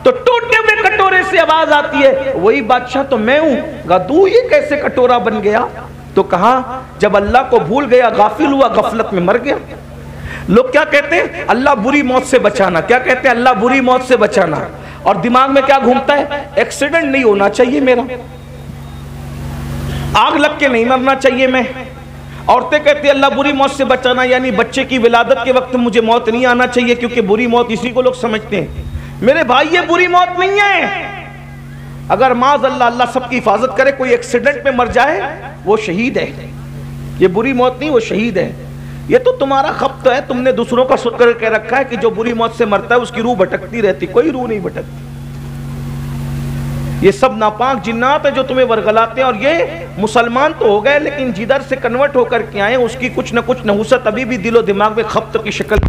तो टूटे हुए कटोरे से आवाज आती है, वही बादशाह तो मैं हूं। गदू ये कैसे कटोरा बन गया? तो कहा जब अल्लाह को भूल गया, गाफिल हुआ, गफलत में मर गया। लोग क्या कहते हैं? अल्लाह बुरी मौत से बचाना। क्या कहते हैं? अल्लाह बुरी मौत से बचाना। और दिमाग में क्या घूमता है? एक्सीडेंट नहीं होना चाहिए मेरा, आग लग के नहीं मरना चाहिए मैं। औरतें कहती है अल्लाह बुरी मौत से बचाना, यानी बच्चे की विलादत के वक्त मुझे मौत नहीं आना चाहिए, क्योंकि बुरी मौत इसी को लोग समझते हैं। मेरे भाई ये बुरी मौत नहीं है। अगर माज़ अल्लाह, अल्लाह सबकी हिफाजत करे, कोई एक्सीडेंट में मर जाए वो शहीद है। ये बुरी मौत नहीं, वो शहीद है। ये तो तुम्हारा खप्त है, तुमने दूसरों का शुक्र कह रखा है कि जो बुरी मौत से मरता है उसकी रूह भटकती रहती, कोई रूह नहीं भटकती। ये सब नापाक जिन्नात है जो तुम्हें वरगलाते हैं। और ये मुसलमान तो हो गए, लेकिन जिधर से कन्वर्ट होकर के आए उसकी कुछ न कुछ नहुसत अभी भी दिलो दिमाग में खप्त की शक्ल।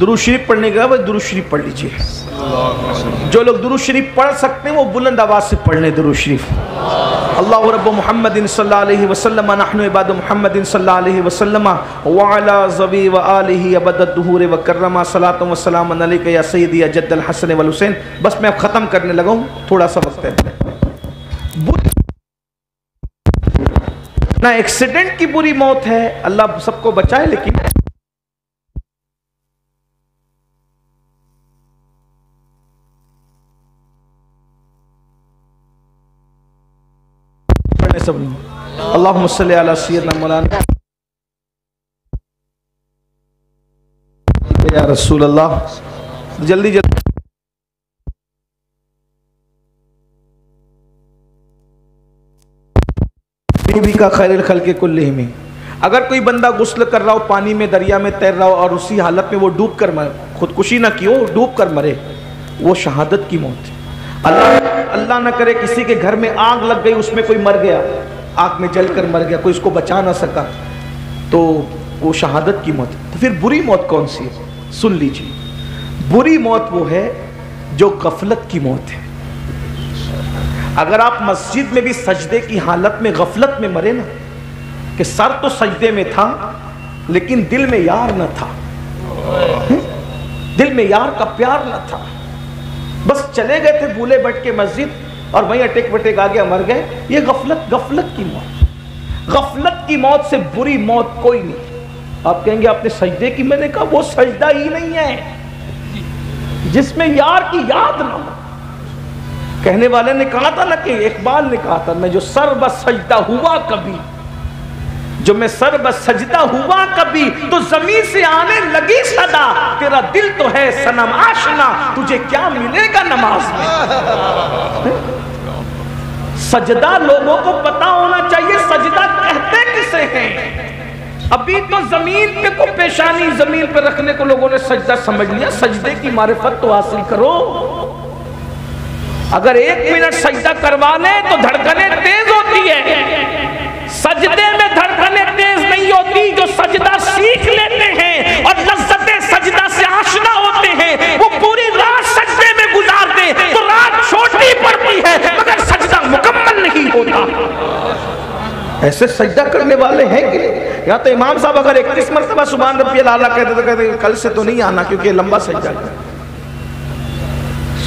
दुरूद शरीफ पढ़ने के बाद दुरूद शरीफ पढ़ लीजिए। जो लोग दुरूद शरीफ पढ़ सकते हैं वो बुलंद आवाज से पढ़ लें दुरूद शरीफ। अल्लाहु रब्बु मुहम्मदिन सल्लल्लाहु अलैहि वसल्लम नहनु इबादु मुहम्मदिन सल्लल्लाहु अलैहि वसल्लम व अला ज़वी व आलिहि अबदद दुहूर व कररमा सलातु व सलाम अलैका या सय्यदी या जद्दल हसन वल हुसैन। बस मैं अब खत्म करने लगा हूं, थोड़ा सा वक्त है। ना एक्सीडेंट की बुरी मौत है, अल्लाह सबको बचाए, लेकिन सब अल्लाहुम्मा सल्ली अला सय्यिदना मौलाना या रसूल अल्लाह। जल्दी जल्दी बीवी का खैरुल खल्क़ि कुल्लिहिम में। अगर कोई बंदा गुस्ल कर रहा हो, पानी में, दरिया में तैर रहा हो और उसी हालत में वो डूब कर मरे, खुदकुशी ना की हो, डूब कर मरे, वो शहादत की मौत है। अल्लाह न करे किसी के घर में आग लग गई, उसमें कोई मर गया, आग में जलकर मर गया, कोई इसको बचा ना सका, तो वो शहादत की मौत है। तो फिर बुरी मौत कौन सी है? सुन लीजिए, बुरी मौत वो है जो गफलत की मौत है। अगर आप मस्जिद में भी सजदे की हालत में गफलत में मरे ना, कि सर तो सजदे में था लेकिन दिल में यार न था, दिल में यार का प्यार न था, बस चले गए थे भूले भट के मस्जिद और वहीं अटेक बटेक आ गया, मर गए, ये गफलत की मौत। गफलत की मौत से बुरी मौत कोई नहीं। आप कहेंगे आपने सजदे की, मैंने कहा वो सजदा ही नहीं है जिसमें यार की याद ना हो। कहने वाले ने कहा था ना, कि इकबाल ने कहा था, मैं जो सर बस सजदा हुआ कभी, जो मैं सर बस सजदा हुआ कभी, तो जमीन से आने लगी सदा, तेरा दिल तो है सनम आशना, तुझे क्या मिलेगा नमाज में। सजदा लोगों को पता होना चाहिए, सजदा कहते किसे हैं। अभी तो जमीन पे को पेशानी जमीन पे रखने को लोगों ने सजदा समझ लिया। सजदे की मारिफत तो हासिल करो। अगर 1 मिनट सजदा करवा ले तो धड़कनें तेज होती है, सजदे में धड़कनें तेज नहीं होती। जो सजदा ऐसे सजदा करने वाले हैं कि नहीं? यहाँ तो इमाम साहब अगर 31 मरतबा सुभान रब्बियल आला कहते तो कहते कल से तो नहीं आना, क्योंकि लंबा सजदा है।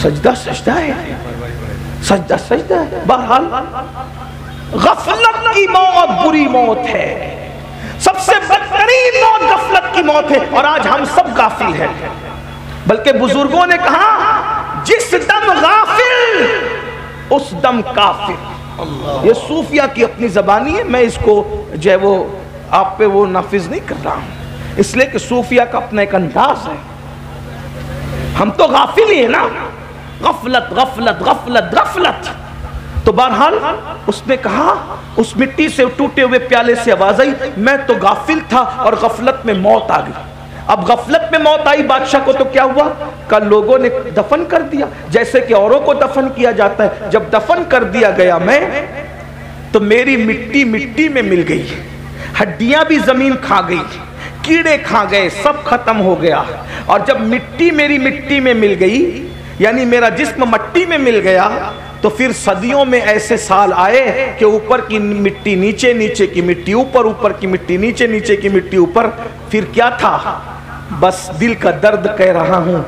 सजदा सजदा है, सजदा सजदा है। बहरहाल गफलत की मौत बुरी मौत है, सबसे बदतरीन मौत गफलत की मौत है। और आज हम सब गाफिल हैं। बल्कि बुजुर्गों ने कहा जिस दम गाफिल उस दम काफिर। ये सूफिया की अपनी जबानी है, मैं इसको जो है वो आप पे वो नाफिज नहीं कर रहा हूं, इसलिए कि सूफिया का अपना एक अंदाज है। हम तो गाफिल ही है ना, गफलत गफलत गफलत गफलत। तो बहरहाल उसने कहा, उस मिट्टी से टूटे हुए प्याले से आवाज आई, मैं तो गाफिल था और गफलत में मौत आ गई। अब गफलत में मौत आई बादशाह को, तो क्या हुआ? कल लोगों ने दफन कर दिया, जैसे कि औरों को दफन किया जाता है। जब दफन कर दिया गया मैं, तो मेरी मिट्टी मिट्टी में मिल गई, हड्डियां भी जमीन खा गई, कीड़े खा गए, सब खत्म हो गया। और जब मिट्टी मेरी मिट्टी में मिल गई, यानी मेरा जिस्म मट्टी में मिल गया, तो फिर सदियों में ऐसे साल आए कि ऊपर की मिट्टी नीचे, नीचे की मिट्टी ऊपर, ऊपर की मिट्टी नीचे, नीचे की मिट्टी ऊपर। फिर क्या था? बस दिल का दर्द कह रहा हूं,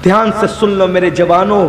ध्यान से सुन लो मेरे जवानों।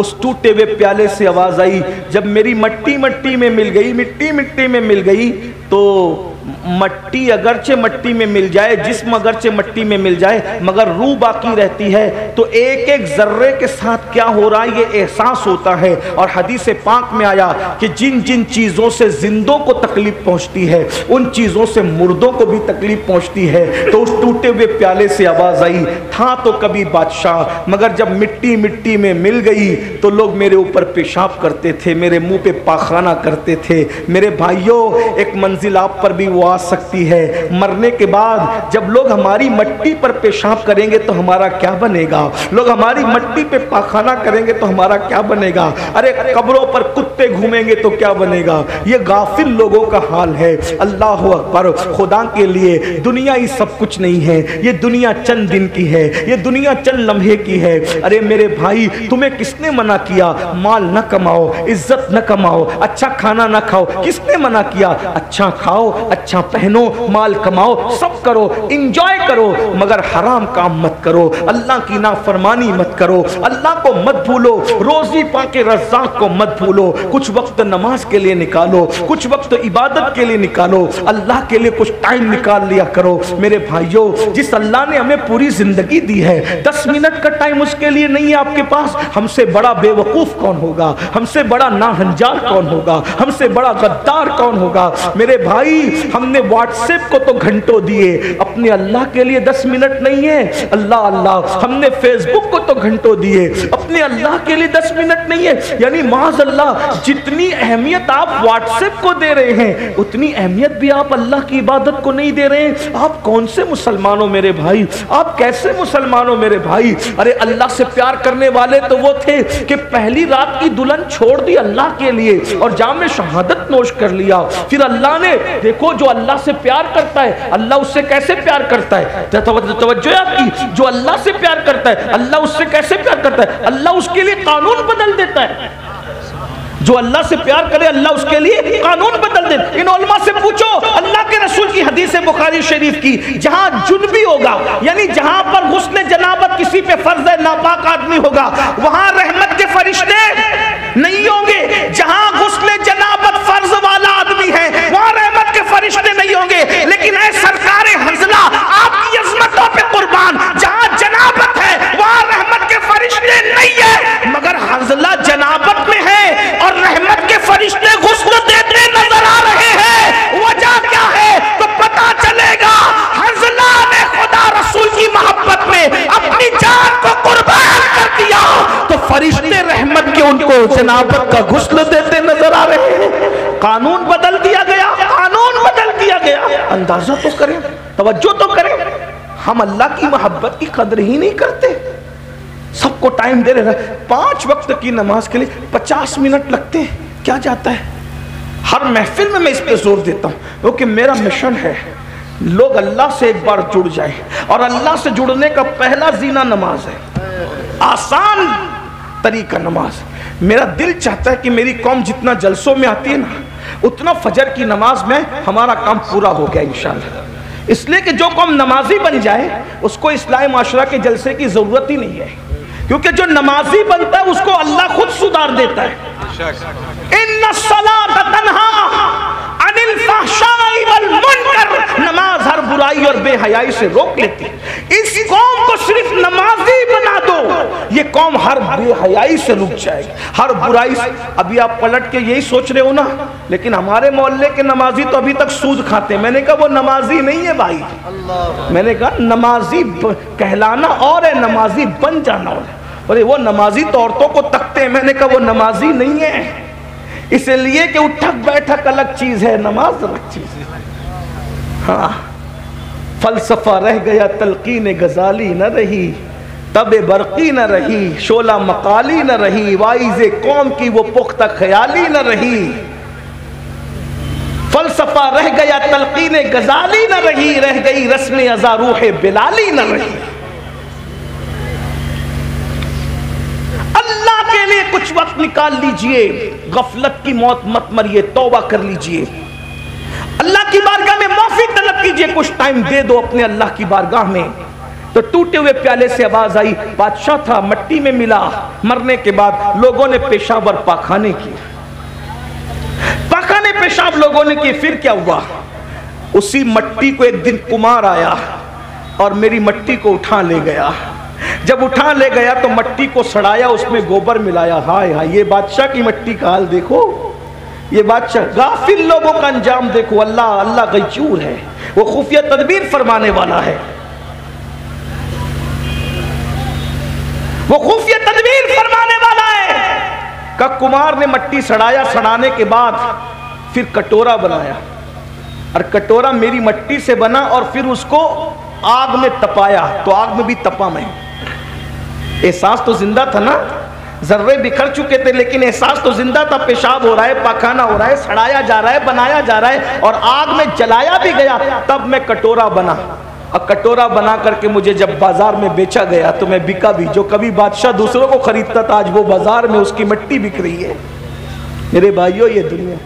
उस टूटे हुए प्याले से आवाज आई, जब मेरी मट्टी मट्टी में मिल गई, मिट्टी मिट्टी में मिल गई, तो मट्टी अगरचे मट्टी में मिल जाए, जिस्म अगरचे मट्टी में मिल जाए, मगर रूह बाकी रहती है। तो एक एक जर्रे के साथ क्या हो रहा है ये एहसास होता है। और हदीस पाक में आया कि जिन जिन चीज़ों से जिंदों को तकलीफ पहुंचती है, उन चीज़ों से मुर्दों को भी तकलीफ पहुंचती है। तो उस टूटे हुए प्याले से आवाज़ आई, था तो कभी बादशाह, मगर जब मिट्टी मिट्टी में मिल गई तो लोग मेरे ऊपर पेशाब करते थे, मेरे मुंह पे पाखाना करते थे। मेरे भाइयों, एक मंजिल आप पर भी वो आ सकती है। मरने के बाद जब लोग हमारी मट्टी पर पेशाब करेंगे तो हमारा क्या बनेगा? लोग हमारी मट्टी पे पाखाना करेंगे तो हमारा क्या बनेगा? अरे कब्रों पर कुत्ते घूमेंगे तो क्या बनेगा? ये गाफिल लोगों का हाल है। अल्लाह अकबर। खुदा के लिए दुनिया ही सब कुछ नहीं है, ये दुनिया चंद दिन की है, ये दुनिया चंद लम्हे की है। अरे मेरे भाई, तुम्हें किसने मना किया माल न कमाओ, इज्जत न कमाओ, अच्छा खाना न खाओ? किसने मना किया? अच्छा खाओ, अच्छा पहनो, माल कमाओ, सब करो, इंजॉय करो, मगर हराम काम मत करो, अल्लाह की नाफरमानी मत करो, अल्लाह को मत भूलो, रोजी पाके रज़्ज़ाक़ को मत भूलो। कुछ वक्त नमाज के लिए निकालो, कुछ वक्त इबादत के लिए निकालो, अल्लाह के लिए कुछ टाइम निकाल लिया करो। मेरे भाइयों, जिस अल्लाह ने हमें पूरी जिंदगी दी है, 10 मिनट का टाइम उसके लिए नहीं है आपके पास, हमसे बड़ा बेवकूफ कौन होगा? हमसे बड़ा नाहंजार कौन होगा? हमसे बड़ा गद्दार कौन होगा? मेरे भाई, हमने व्हाट्सएप को तो घंटों दिए, अपने अल्लाह के लिए 10 मिनट नहीं है। अल्लाह अल्लाह। हमने फेसबुक को तो घंटों दिए, अपने अल्लाह के लिए 10 मिनट नहीं है। यानी माज़ अल्लाह, जितनी अहमियत आप व्हाट्सएप को दे रहे हैं, उतनी अहमियत भी आप अल्लाह की इबादत को नहीं दे रहे हैं। आप कौन से मुसलमान हो मेरे भाई? आप कैसे मुसलमान हो मेरे भाई? अरे अल्लाह से प्यार करने वाले तो वो थे कि पहली रात की दुल्हन छोड़ दी अल्लाह के लिए और जाम शहादत नोश कर लिया। फिर अल्लाह ने, देखो जो अल्लाह से प्यार करता है, अल्लाह उससे कैसे प्यार करता है? तवज्जो है आपकी? जो अल्लाह से प्यार करता है, अल्लाह उससे कैसे प्यार करता है? अल्लाह उसके लिए कानून बदल देता है। जो अल्लाह से प्यार करे, अल्लाह उसके लिए कानून बदल दे। इन उलमा से पूछो, अल्लाह के रसूल की हदीस है बुखारी शरीफ की, जहां जुनबी होगा, यानी जहां पर गुस्ल जनाबत किसी पे फर्ज है, नापाक आदमी होगा, वहां रहमत के फरिश्ते नहीं होंगे। जहां गुस्ल जनाबत फर्ज वाला आदमी है, वहां रहमत के फरिश्ते नहीं होंगे। लेकिन ऐ सरकारे हंजला, आपकी अजमतों पे कुर्बान, जहां जनाबत है वहां रहमत के फरिश्ते नहीं है, मगर हंजला जनाबत में है और रहमत के फरिश्ते गुस्ल देते नजर आ रहे हैं। वजह क्या है? तो पता चलेगा हंजला ने खुदा रसूल की मोहब्बत में अपनी जान को कुर्बान कर दिया, तो फरिश्ते रहमत के उनको जनाबत का गुस्ल देते नजर आ रहे हैं। कानून बदल दिया गया, कानून बदल दिया गया। अंदाजा तो करें, तवज्जो तो करें। हम अल्लाह की मोहब्बत की कदर ही नहीं करते। सबको टाइम दे रहे हैं, 5 वक्त की नमाज के लिए 50 मिनट लगते हैं, क्या जाता है? हर महफिल में मैं इस पे जोर देता हूँ, क्योंकि मेरा मिशन है लोग अल्लाह से एक बार जुड़ जाएं, और अल्लाह से जुड़ने का पहला जीना नमाज है, आसान तरीका नमाज। मेरा दिल चाहता है कि मेरी कौम जितना जलसों में आती है ना, उतना फजर की नमाज में हमारा काम पूरा हो गया इंशाअल्लाह। इसलिए कि जो कौम नमाजी बन जाए उसको इस्लाही माशरा के जलसे की जरूरत ही नहीं है, क्योंकि जो नमाजी बनता है उसको अल्लाह खुद सुधार देता है। इन्ना सलात तन्हा अनिल फहशाई वल मुनकर, नमाज हर बुराई और बेहयाई से रोक लेती है। इस कौम को सिर्फ नमाजी बना दो, ये कौम हर बेहयाई से रुक जाएगी, हर बुराई से। अभी आप पलट के यही सोच रहे हो ना, लेकिन हमारे मोहल्ले के नमाजी तो अभी तक सूद खाते हैं। मैंने कहा वो नमाजी नहीं है भाई, मैंने कहा नमाजी कहलाना और है, नमाजी बन जाना और है। अरे वो नमाजी तो औरतों को तकते हैं, मैंने कहा वो नमाजी नहीं है, इसलिए कि उठक बैठक अलग चीज है, नमाज अलग चीज है। हाँ, फलसफा रह गया तलकीन गजाली न रही, तबे बरकी न रही, शोला मकाली न रही, वाइज़े कौम की वो पुख्ता ख्याली न रही। फलसफा रह गया तलकीन गजाली न रही, रह गई रस्म अज़ा रूह बिलाली न रही। अल्लाह के लिए कुछ वक्त निकाल लीजिए, गफलत की मौत मत मरिए, तौबा कर लीजिए, अल्लाह की बारगाह में माफी तलब कीजिए, कुछ टाइम दे दो अपने अल्लाह की बारगाह में। तो टूटे हुए प्याले से आवाज आई, बादशाह था मट्टी में मिला, मरने के बाद लोगों ने पेशाब और पाखाने किए, पाखाने पेशाब लोगों ने किए। फिर क्या हुआ, उसी मट्टी को एक दिन कुमार आया और मेरी मट्टी को उठा ले गया। जब उठा ले गया तो मट्टी को सड़ाया, उसमें गोबर मिलाया। हाय हाय, ये बादशाह की मट्टी का हाल देखो, ये बादशाह, गाफिल लोगों का अंजाम देखो। अल्लाह अल्लाह गय्यूर है, वो खुफिया तदबीर फरमाने वाला है, वो खुफिया तदबीर फरमाने वाला है। का कुमार ने मट्टी सड़ाया, सड़ाने के बाद फिर कटोरा बनाया, और कटोरा मेरी मट्टी से बना, और फिर उसको आग में तपाया, तो आग में भी तपा मैं। एहसास तो जिंदा था ना, जर्रे बिखर चुके थे, लेकिन एहसास तो जिंदा था। पेशाब हो रहा है, पाखाना हो रहा है, सड़ाया जा रहा है, बनाया जा रहा है, और आग में जलाया भी गया। तब मैं कटोरा बना, और कटोरा बना करके मुझे जब बाजार में बेचा गया तो मैं बिका भी। जो कभी बादशाह दूसरों को खरीदता था, आज वो बाजार में उसकी मिट्टी बिक रही है। मेरे भाइयों, ये दुनिया,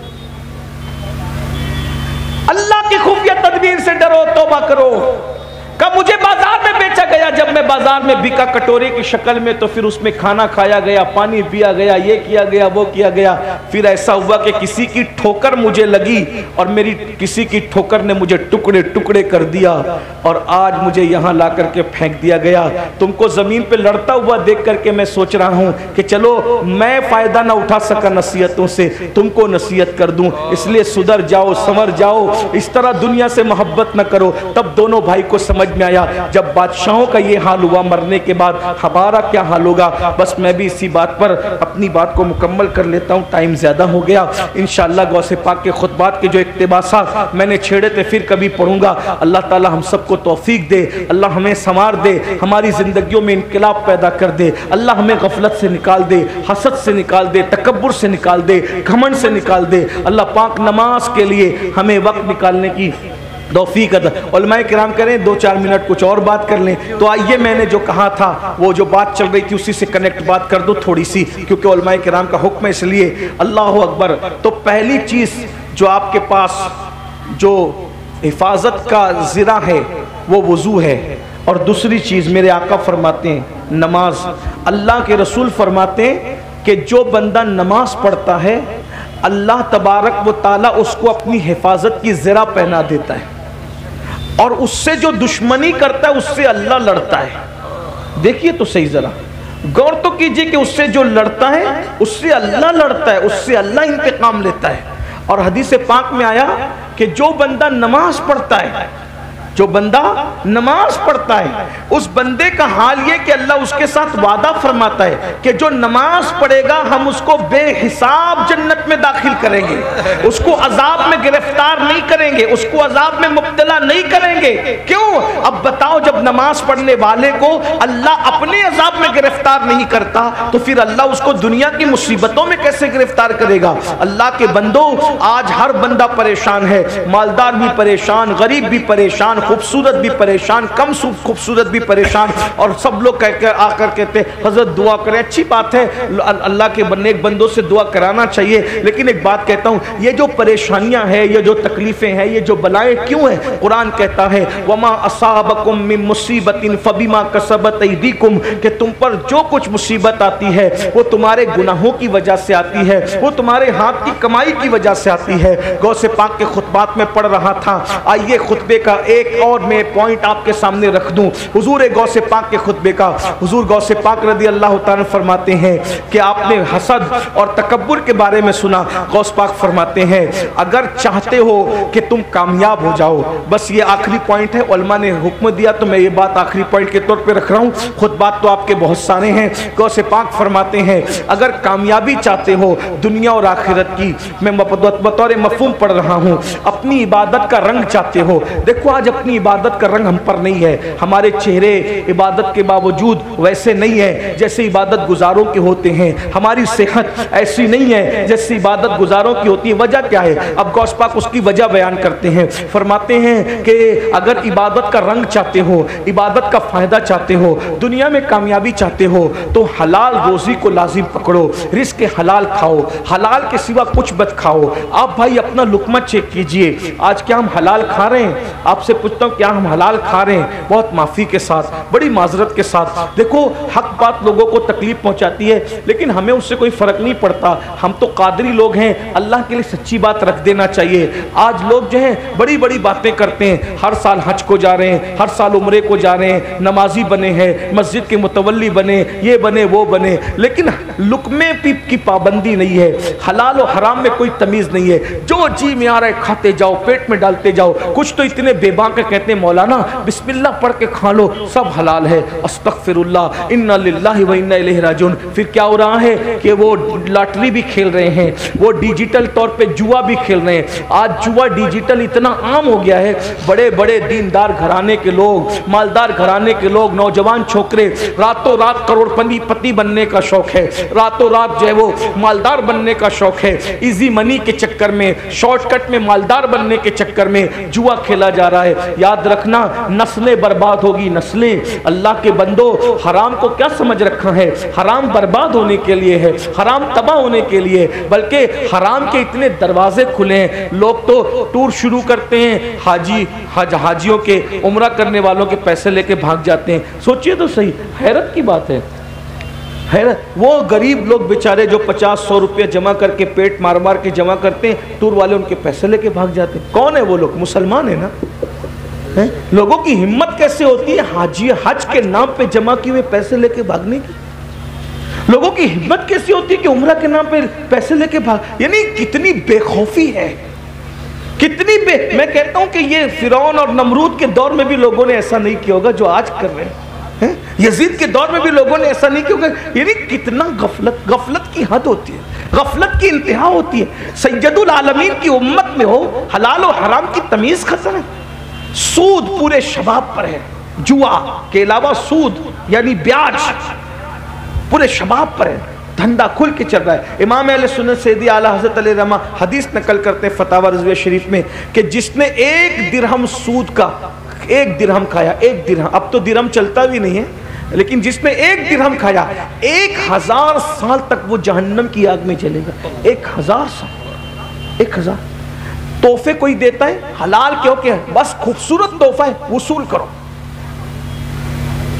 अल्लाह की खुफिया तदबीर से डरो, तौबा करो। कब मुझे बाजार में बेचा गया, जब मैं बाजार में बिका कटोरे की शक्ल में, तो फिर उसमें खाना खाया गया, पानी पिया गया, ये किया गया, वो किया गया। फिर ऐसा हुआ कि किसी की ठोकर मुझे लगी, और मेरी किसी की ठोकर ने मुझे टुकड़े टुकड़े कर दिया, और आज मुझे यहाँ ला करके फेंक दिया गया। तुमको जमीन पे लड़ता हुआ देख करके मैं सोच रहा हूँ कि चलो मैं फायदा ना उठा सका नसीहतों से, तुमको नसीहत कर दूं। इसलिए सुधर जाओ, संवर जाओ, इस तरह दुनिया से मोहब्बत न करो। तब दोनों भाई को समझ में आया, जब बादशाहों का ये हाल हुआ, मरने के बाद हमारा क्या हाल होगा। बस मैं भी इसी बात पर अपनी बात को मुकम्मल कर लेता हूँ, टाइम ज्यादा हो गया। इंशाअल्लाह गौसे पाक के खुतबात के जो इक्तिबासात मैंने छेड़े थे फिर कभी पढ़ूंगा। अल्लाह ताला हम सबको तौफीक दे, अल्लाह हमें संवार दे, हमारी जिंदगियों में इनकलाब पैदा कर दे। अल्लाह हमें गफलत से निकाल दे, हसद से निकाल दे, तकब्बुर से निकाल दे, घमंड से निकाल दे। अल्लाह पाक नमाज के लिए हमें वक्त निकालने की तौफीक अता। उलमाए किराम करें 2-4 मिनट कुछ और बात कर लें। तो आइए, मैंने जो कहा था वो जो बात चल रही थी उसी से कनेक्ट बात कर दो थोड़ी सी, क्योंकि उलमाए किराम का हुक्म है, इसलिए। अल्लाह अकबर। तो पहली चीज़ जो आपके पास जो हिफाजत का ज़िरा है वो वज़ू है, और दूसरी चीज़ मेरे आका फरमाते हैं नमाज। अल्लाह के रसूल फरमाते हैं कि जो बंदा नमाज पढ़ता है, अल्लाह तबारक व ताला उसको अपनी हिफाजत की ज़िरा पहना देता है, और उससे जो दुश्मनी करता है उससे अल्लाह लड़ता है। देखिए तो सही, जरा गौर तो कीजिए कि उससे जो लड़ता है उससे अल्लाह लड़ता है, उससे अल्लाह इंतकाम लेता है। और हदीस पाक में आया कि जो बंदा नमाज पढ़ता है, जो बंदा नमाज पढ़ता है, उस बंदे का हाल ये कि अल्लाह उसके साथ वादा फरमाता है कि जो नमाज पढ़ेगा हम उसको बेहिसाब जन्नत में दाखिल करेंगे, उसको अजाब में गिरफ्तार नहीं करेंगे, उसको अजाब में मुब्तला नहीं करेंगे। रहेंगे। क्यों? अब बताओ, जब नमाज पढ़ने वाले को अल्लाह अपने अजाब में गिरफ्तार नहीं करता तो फिर अल्लाह उसको दुनिया की मुसीबतों में कैसे गिरफ्तार करेगा? अल्लाह के बंदो, आज हर बंदा परेशान है, मालदार भी परेशान, गरीब भी परेशान, खूबसूरत भी परेशान, कम खूबसूरत भी परेशान, और सब लोग आकर कहते हजरत दुआ करें। अच्छी बात है, अल्लाह के बंदों से दुआ कराना चाहिए, लेकिन एक बात कहता हूं, ये जो परेशानियां हैं, ये जो तकलीफें हैं, ये जो बलाएं क्यों हैं? कुरान कहता है वमा असाबकुम मिन मुसीबतिन फबिमा कसबत ऐदीकुम, कि तुम पर जो कुछ मुसीबत आती है वो तुम्हारे गुनाहों की वजह से आती है, वो तुम्हारे हाथ की कमाई की वजह से आती है। गौसे पाक के खुतबात में पढ़ रहा था, आइए खुतबे का एक और मैं पॉइंट आपके सामने रख दूं। हुजूर गौसे पाक के खुतबे का, हुजूर गौसे पाक रदी अल्लाह तआला फरमाते हैं कि आपने हसद और तकब्बुर के बारे में सुना। गौस पाक फरमाते हैं अगर चाहते हो कि तुम कामयाब हो जाओ, बस ये आखिरी पॉइंट है, उलमा ने हुक्म दिया तो मैं ये बात आखिरी पॉइंट के तौर पे रख रहा हूँ, खुतबात तो आपके बहुत सारे हैं। गौसे पाक फरमाते हैं अगर कामयाबी चाहते हो दुनिया और आखिरत की, मैं बतौर मफहूम पढ़ रहा हूँ, अपनी इबादत का रंग चाहते हो, देखो आज अपनी इबादत का रंग हम पर नहीं है, हमारे चेहरे इबादत के बावजूद वैसे नहीं है जैसे इबादत गुजारों के होते हैं, हमारी सेहत ऐसी नहीं है जैसे इबादत गुजारों की होती है। वजह क्या है? अब गौस पाक उसकी वजह बयान करते हैं, फरमाते हैं कि अगर इबादत का रंग चाहते हो, इबादत का फायदा चाहते हो, दुनिया में कामयाबी चाहते हो, तो हलाल रोजी को लाजिम पकड़ो, रिस्क हलाल खाओ, हलाल के सिवा कुछ मत खाओ। आप भाई अपना लुकमा चेक कीजिए, आज क्या हम हलाल खा रहे हैं? आपसे पूछता हूँ क्या हम हलाल खा रहे हैं? बहुत माफी के साथ, बड़ी माजरत के साथ। देखो हक बात लोगों को तकलीफ पहुंचाती है, लेकिन हमें उससे कोई फर्क नहीं पड़ता, हम तो कादरी लोग हैं, अल्लाह के लिए सच्ची बात रख देना चाहिए। आज लोग जो है बड़ी बड़ी बातें करते हैं, हर साल हज को जा रहे हैं, हर साल उम्रे को जा रहे हैं, नमाजी बने हैं, मस्जिद के मुतवल्ली बने, ये बने वो बने, लेकिन लुकमे की पाबंदी नहीं है, हलाल और हराम में कोई तमीज नहीं है, जो जी में आ रहा है खाते जाओ, पेट में डालते जाओ। कुछ तो इतने बेबाक कहते हैं मौलाना बिस्मिल्लाह पढ़ के खा लो, सब हलाल है, अस्तगफिरुल्लाह, इन्ना लिल्लाहि व इन्ना इलैहि राजिऊन। फिर क्या हो रहा है कि वो लॉटरी भी खेल रहे हैं, वो डिजिटल तौर पे जुआ भी खेल रहे हैं। आज जुआ डिजिटल इतना आम हो गया है, बड़े बड़े दीनदार घराने के लोग, मालदार घराने के लोग, नौजवान छोकरे रातों रात करोड़पति बनने का शौक है, रातों रात जो है वो मालदार बनने का शौक है, इजी मनी के चक्कर में, शॉर्टकट में मालदार बनने के चक्कर में जुआ खेला जा रहा है। याद रखना नस्लें बर्बाद होगी, नस्लें। अल्लाह के बंदो हराम को क्या समझ रखा है? हराम बर्बाद होने के लिए है, हराम तबाह होने के लिए, बल्कि हराम के इतने दरवाजे खुले हैं। लोग तो टूर शुरू करते हैं, हाजियों के उम्रा करने वालों के पैसे लेके भाग जाते हैं। सोचिए तो सही, हैरत की बात है, हैरत। वो गरीब लोग बेचारे जो 50-100 रुपया जमा करके पेट मार मार के जमा करते हैं, टूर वाले उनके पैसे लेके भाग जाते हैं। कौन है वो लोग? मुसलमान है ना? है? लोगों की हिम्मत कैसे होती है हज के नाम पे जमा किए हुए पैसे लेके भागने की? लोगों की हिम्मत कैसी होती है कि उम्रा के नाम पे पैसे लेके भाग, यानी कितनी बेखौफी है, कितनी मैं कहता हूं कि ये फिरौन और नमरूद के दौर में भी लोगों ने ऐसा नहीं किया होगा जो आज कर रहे हैं, यजीद के दौर में भी लोगों ने ऐसा नहीं किया होगा। यानी कितना गफलत की हद होती है, गफलत की इंतहा होती है। सैयदुल आलमीन की उम्मत में हो हलाल और हराम की तमीज खत्म है। सूद पूरे शबाब पर है, जुआ के अलावा सूद यानी ब्याज पूरे शबाब पर है, धंधा खुल के चल रहा है। इमाम अहले सुन्नत सैयदी आला हज़रत अली रहमा हदीस नकल करते हैं फतावा रज़विया शरीफ में कि जिसने 1 दिरहम सूद का 1 दिरहम खाया, 1 दिरहम, अब तो दिरहम चलता भी नहीं है, लेकिन जिसने 1 दिरहम खाया 1000 साल तक वो जहन्नम की आग में जलेगा। 1000 साल, 1000। तोहफे कोई देता है हलाल क्यों के, बस खूबसूरत तोहफा है, वसूल करो।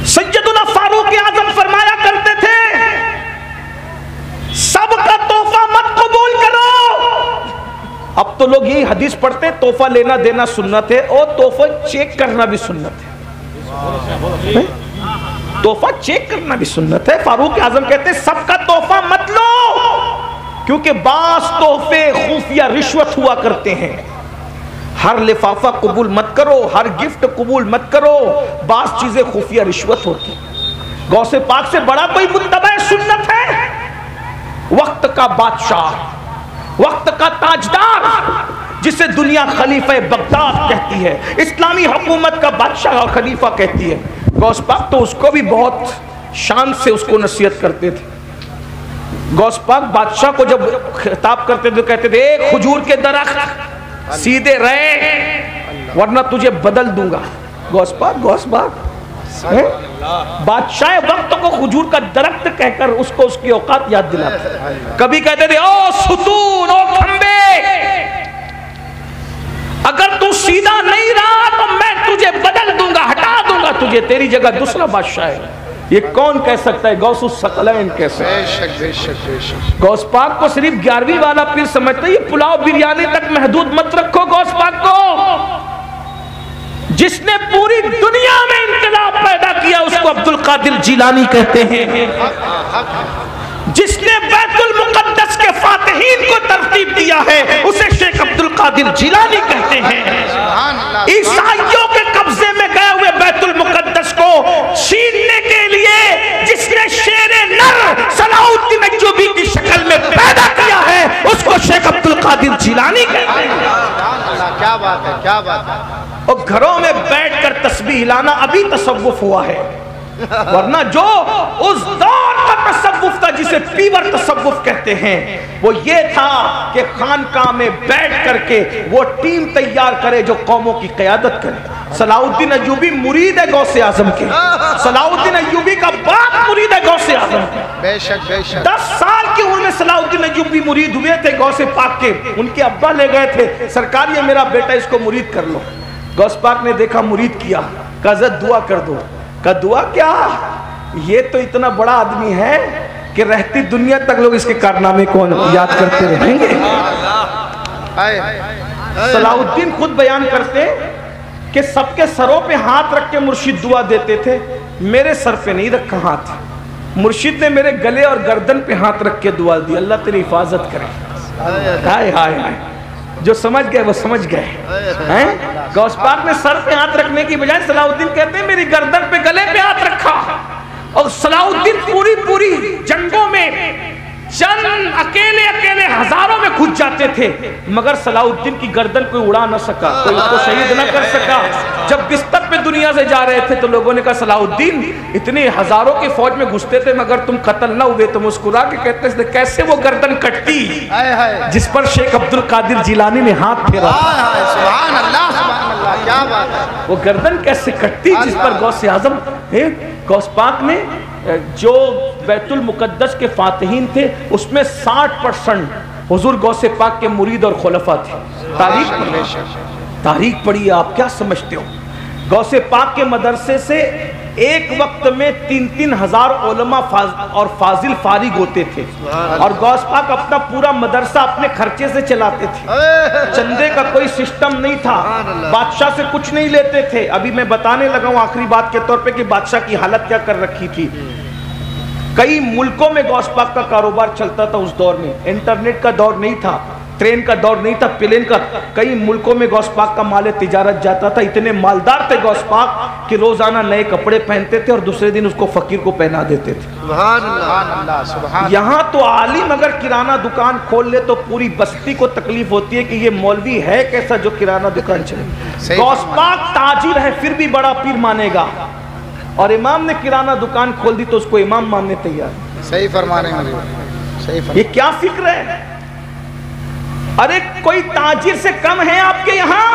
सैयदुना फारूक आजम फरमाया करते थे सबका तोहफा मत कबूल करो। अब तो लोग यही हदीस पढ़ते हैं तोहफा लेना देना सुन्नत है, और तोहफा चेक करना भी सुन्नत है, तोहफा चेक करना भी सुन्नत है। फारूक आजम कहते हैं सबका तोहफा मत लो, क्योंकि बास तोहफे खुफिया रिश्वत हुआ करते हैं। हर लिफाफा कबूल मत करो, हर गिफ्ट कबूल मत करो, बास चीजें खुफिया रिश्वत होती। गौसे पाक से बड़ा कोई मुत्तबा सुन्नत है? वक्त का बादशाह, वक्त का ताजदार, जिसे दुनिया खलीफा बगदाद कहती है, इस्लामी हुकूमत का बादशाह और खलीफा कहती है। गौस पाक तो उसको भी बहुत शान से उसको नसीहत करते थे। गौस पाक बादशाह को जब खिताब करते थे कहते थे, ए खजूर के दरख्त सीधे रहे वरना तुझे बदल दूंगा। गौस पाक बादशाह वक्त को खजूर का दरख्त कहकर उसको उसकी औकात याद दिलाते। कभी कहते थे, ओ सुतून, ओ खंबे, अगर तू सीधा नहीं रहा तो मैं तुझे बदल दूंगा, हटा दूंगा तुझे, तेरी जगह दूसरा बादशाह है। ये कौन कह सकता है? गौसुस सकलैन कैसे? गौस पाक को सिर्फ 11वीं वाला पीर समझता है। ये पुलाव बिरयानी तक महदूद मत रखो गौस पाक को। जिसने पूरी दुनिया में इंकलाब पैदा किया उसको अब्दुल कादिर जिलानी कहते हैं। जिसने बैतुल मुकद्दस के फातिहीन को तरतीब दिया है उसे शेख अब्दुल कादिर जिलानी कहते हैं। ईसाइयों के कब्जे में गए हुए बैतुल मुकद्दस को छीनने के लिए जिसने शेरे नर सलाउद्दीन अय्यूबी की शक्ल में पैदा किया है उसको शेख अब्दुल कादिर जिलानी कहते हैं। क्या बात है, क्या बात है। और घरों में बैठकर तस्बीह हिलाना अभी तसव्वुफ हुआ है, वरना जो उस दौर का तसव्वुफ था जिसे पीवर तसव्वुफ कहते हैं वो ये था कि खानकाह में बैठ करके वो टीम तैयार करे जो कौमों की क़यादत करे। सलाउद्दीन अय्यूबी मुरीद है गौसे आजम के। सलाउद्दीन अय्यूबी का बाप मुरीद है गौसे आजम के। बेशक बेशक। 10 साल की उम्र में सलाउद्दीन अय्यूबी मुरीद हुए थे गौसे पाक के। उनके अब्बा ले गए थे, सरकार ये मेरा बेटा, इसको मुरीद कर लो। गौस पाक ने देखा, मुरीद किया, कहा दुआ कर दो। का दुआ क्या, ये तो इतना बड़ा आदमी है कि रहती दुनिया तक लोग इसके कारनामे को याद करते रहेंगे। सलाउद्दीन खुद बयान करते कि सबके सरों पे हाथ रख के मुर्शिद दुआ देते थे, मेरे सर पे नहीं रखा हाथ, मुर्शिद ने मेरे गले और गर्दन पे हाथ रख के दुआ दी, अल्लाह तेरी हिफाजत करे। हाय हाय हाय, जो समझ गए वो समझ गए हैं। गौस पाक ने सर पे हाथ रखने की बजाय सलाउद्दीन कहते हैं मेरी गर्दन पे, गले पे हाथ रखा। और सलाउद्दीन पूरी जंगों में चंद अकेले अकेले हजारों में घुस जाते थे, मगर सलाउद्दीन की गर्दन कोई उड़ा न सका, कोई उसको शहीद न कर सका। जब बिस्तर पे दुनिया से जा रहे थे तो लोगों ने कहा सलाउद्दीन इतने हजारों की फौज में घुसते थे मगर तुम कत्ल न हुए। तो मुस्कुरा के कहते थे कैसे वो गर्दन कटती जिस पर शेख अब्दुल कादिर जिलानी ने हाथ फेरा। सुभान अल्लाह, सुभान अल्लाह, क्या बात है। वो गर्दन कैसे कटती जिस पर गौसे आजम गौस पाक ने, जो बैतुल मुकद्दस के फातिहीन थे उसमें 60% हुजूर गौसे पाक के मुरीद और खुलफा थे। तारीख पढ़िए, आप क्या समझते हो? गौसे पाक के मदरसे से एक वक्त में 3-3 हजार उलमा और फाजिल फारिग होते थे और गौस पाक अपना पूरा मदरसा अपने खर्चे से चलाते थे। चंदे का कोई सिस्टम नहीं था, बादशाह से कुछ नहीं लेते थे। अभी मैं बताने लगा हूँ आखिरी बात के तौर पे कि बादशाह की हालत क्या कर रखी थी। कई मुल्कों में गौस पाक का कारोबार चलता था उस दौर में। इंटरनेट का दौर नहीं था, ट्रेन का दौर नहीं था, प्लेन का। कई मुल्कों में गौस पाक का माल तिजारत जाता था। इतने मालदार थे गौस पाक कि रोजाना नए कपड़े पहनते थे और दूसरे दिन उसको फकीर को पहना देते थे। यहाँ तो आलिम अगर किराना दुकान खोल ले तो पूरी बस्ती को तकलीफ होती है कि ये मौलवी है कैसा जो किराना दुकान चले। गौस पाक ताजिर है फिर भी बड़ा पीर मानेगा, और इमाम ने किराना दुकान खोल दी तो उसको इमाम मानने तैयार। सही फरमा रहे हैं, सही फरमा। ये क्या फिक्र है? अरे कोई ताजिर से कम है आपके यहाँ?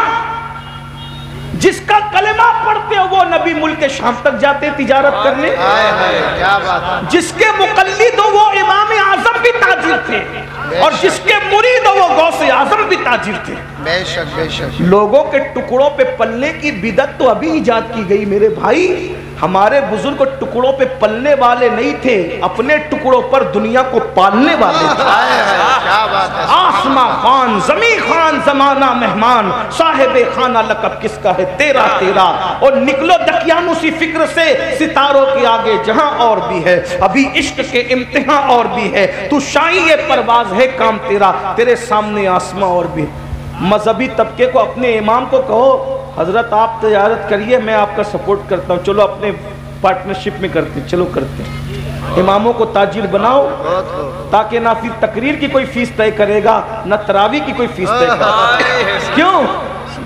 जिसका कलेमा पढ़ते हो वो नबी मुल्क के शाम तक जाते तिजारत करने। क्या बात है। जिसके मुकल्लिद हो वो इमाम आजम भी ताजिर थे और जिसके मुरीद हो वो गौसे आजम भी ताजिर थे। बेशक बेशक। लोगों के टुकड़ों पे पलने की बिदत तो अभी इजाद की गई मेरे भाई। हमारे बुजुर्ग टुकड़ों पे पलने वाले नहीं थे, अपने टुकड़ों पर दुनिया को पालने वाले थे। क्या बात है। आसमां खान जमी खान जमाना मेहमान साहिबे खाना लकब किसका है तेरा तेरा। और निकलो दकियानुसी फिक्र से सितारों के आगे जहां और भी है अभी इश्क के इम्तिहान और भी है। तू शाही ये परवाज है काम तेरा, तेरे सामने आसमां और भी। मजहबी तबके को अपने इमाम को कहो हजरत आप तिजारत करिए, मैं आपका सपोर्ट करता हूँ, चलो अपने पार्टनरशिप में करते, चलो करते हैं। इमामों को ताजिर बनाओ ताकि ना फिर तकरीर की कोई फीस तय करेगा ना तरावी की कोई फीस तय करेगा। क्यों?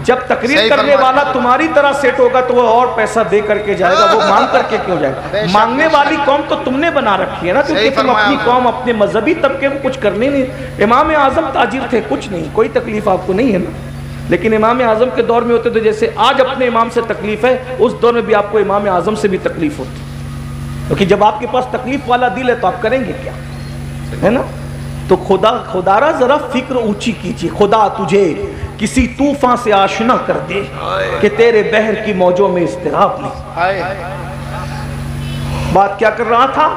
जब तकरीर करने वाला तुम्हारी तरह सेट होगा तो वो और पैसा दे करके जाएगा, वो मांग करके क्यों जाएगा? मांगने वाली कौम तो तुमने बना रखी है ना, क्योंकि तुम अपनी कौम अपने मजहबी तबके को कुछ करने नहीं। इमाम आजम ताजिर थे, कुछ नहीं, कोई तकलीफ आपको नहीं है ना, लेकिन इमाम आजम के दौर में होते तो जैसे आज अपने इमाम से तकलीफ है, उस दौर में भी आपको इमाम आजम से भी तकलीफ होती, क्योंकि जब आपके पास तकलीफ वाला दिल है तो आप करेंगे क्या, है ना? तो खुदारा जरा फिक्र ऊंची कीजिए, खुदा तुझे किसी तूफान से आशना कर दे कि तेरे बहर की मौजों में इस्तिराब नहीं। बात क्या कर रहा था?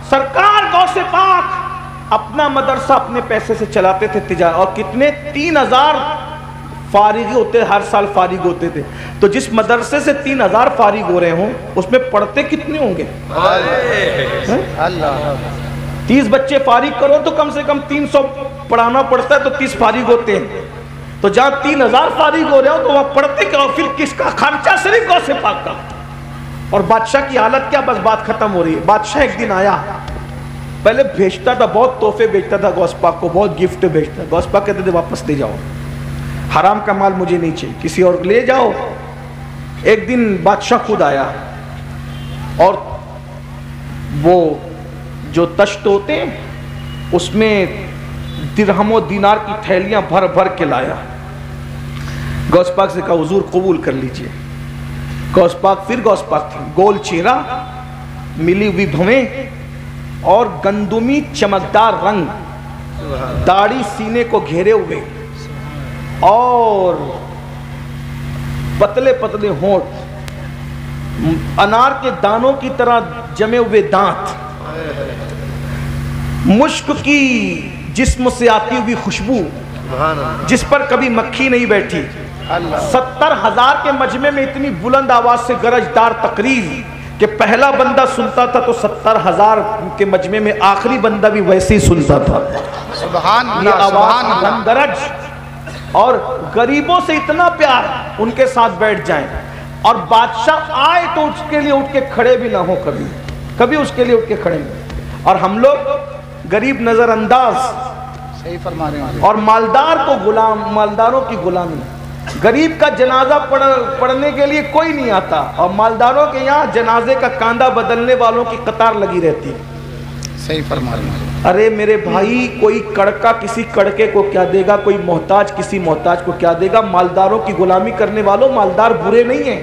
सरकार गौसे पाक अपना मदरसा अपने पैसे से चलाते थे, तिजारत, और कितने 3000 फारिग होते, हर साल फारिग होते थे। तो जिस मदरसे से 3000 फारिग हो रहे हों उसमें पढ़ते कितने होंगे? 30 बच्चे फारिग करो तो कम से कम 300 पढ़ाना पड़ता है, तो 30 फारिग होते हैं। तो जहां 3000 फारिग हो रहे हो तो वहां पढ़ते क्या? फिर किसका खर्चा? सिर्फ गौसे पाक का। और बादशाह की हालत क्या? बस बात खत्म हो रही है। बादशाह एक दिन आया, पहले भेजता था, बहुत तोहफे भेजता था गौस पाक को, बहुत गिफ्ट भेजता। गौस पाक कहते थे वापस ले जाओ, हराम का माल मुझे नहीं चाहिए, किसी और को ले जाओ। एक दिन बादशाह खुद आया और वो जो तश्त होते हैं उसमें दिरहमो दिनार की थैलियां भर भर के लाया। गौस पाक से कहा हुजूर कबूल कर लीजिए। गौस पाक फिर गौस पाक थे, गोल चेहरा, मिली हुई भवें और गंदुमी चमकदार रंग, दाढ़ी सीने को घेरे हुए और पतले पतले होंठ, अनार के दानों की तरह जमे हुए दांत, मुश्क की जिस्म से आती हुई खुशबू जिस पर कभी मक्खी नहीं बैठी। 70,000 के मजमे में इतनी बुलंद आवाज से गरजदार तकरीर कि पहला बंदा सुनता था तो 70,000 के मजमे में आखिरी बंदा भी वैसे ही सुनता था। सुभान ये आवाज गरज, और गरीबों से इतना प्यार, उनके साथ बैठ जाएं और बादशाह आए तो उसके लिए उठ के खड़े भी ना हो, कभी कभी उसके लिए उठ के खड़े नहीं। और हम लोग गरीब नजरअंदाज, सही फरमा रहे हैं, और मालदार को गुलाम, मालदारों की गुलामी। गरीब का जनाजा पढ़ने के लिए कोई नहीं आता, और मालदारों के यहाँ जनाजे का कांदा बदलने वालों की कतार लगी रहती है। सही फरमा रहे हैं। अरे मेरे भाई, कोई कड़का किसी कड़के को क्या देगा, कोई मोहताज किसी मोहताज को क्या देगा? मालदारों की गुलामी करने वालों, मालदार बुरे नहीं हैं,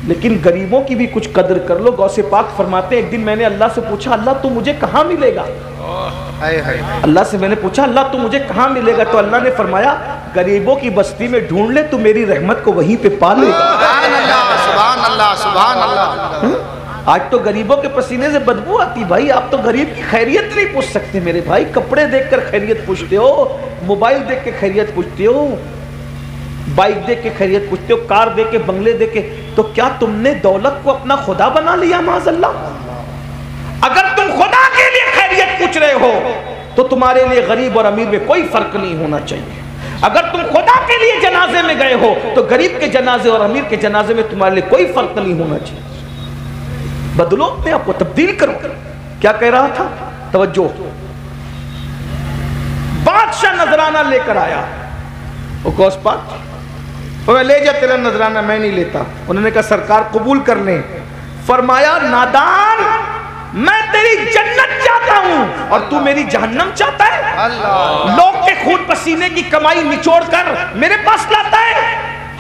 लेकिन गरीबों की भी कुछ कदर कर लो। गौसे पाक फरमाते हैं, एक दिन मैंने अल्लाह से पूछा, अल्लाह तू मुझे कहाँ मिलेगा? अल्लाह से मैंने पूछा, अल्लाह तू मुझे कहाँ मिलेगा? तो अल्लाह ने फरमाया, गरीबों की बस्ती में ढूंढ ले, तू मेरी रहमत को वहीं पे पा लेगा। सुभान अल्लाह, सुभान अल्लाह। आज तो गरीबों के पसीने से बदबू आती भाई। आप तो गरीब की खैरियत नहीं पूछ सकते मेरे भाई। कपड़े देखकर खैरियत पूछते हो, मोबाइल देख के खैरियत पूछते हो, बाइक देख के खैरियत पूछते हो, कार देख के, बंगले देख के। तो क्या तुमने दौलत को अपना खुदा बना लिया? माज़अल्लाह। अगर तुम खुदा के लिए खैरियत पूछ रहे हो तो तुम्हारे लिए गरीब और अमीर में कोई फर्क नहीं होना चाहिए। अगर तुम खुदा के लिए जनाजे में गए हो तो गरीब के जनाजे और अमीर के जनाजे में तुम्हारे लिए कोई फर्क नहीं होना चाहिए। बदलो अपने आप को, तब्दील करो। क्या कह रहा था? तवज्जो। बादशाह नजराना लेकर आया, वो गौस पाक तो ले जा तेरा नजराना। मैं नहीं लेता। उन्होंने कहा सरकार कबूल कर ले। फरमाया, नादान, मैं तेरी जन्नत चाहता हूं और तू मेरी जहन्नम चाहता है। लोग के खून पसीने की कमाई निचोड़ कर मेरे पास लाता है,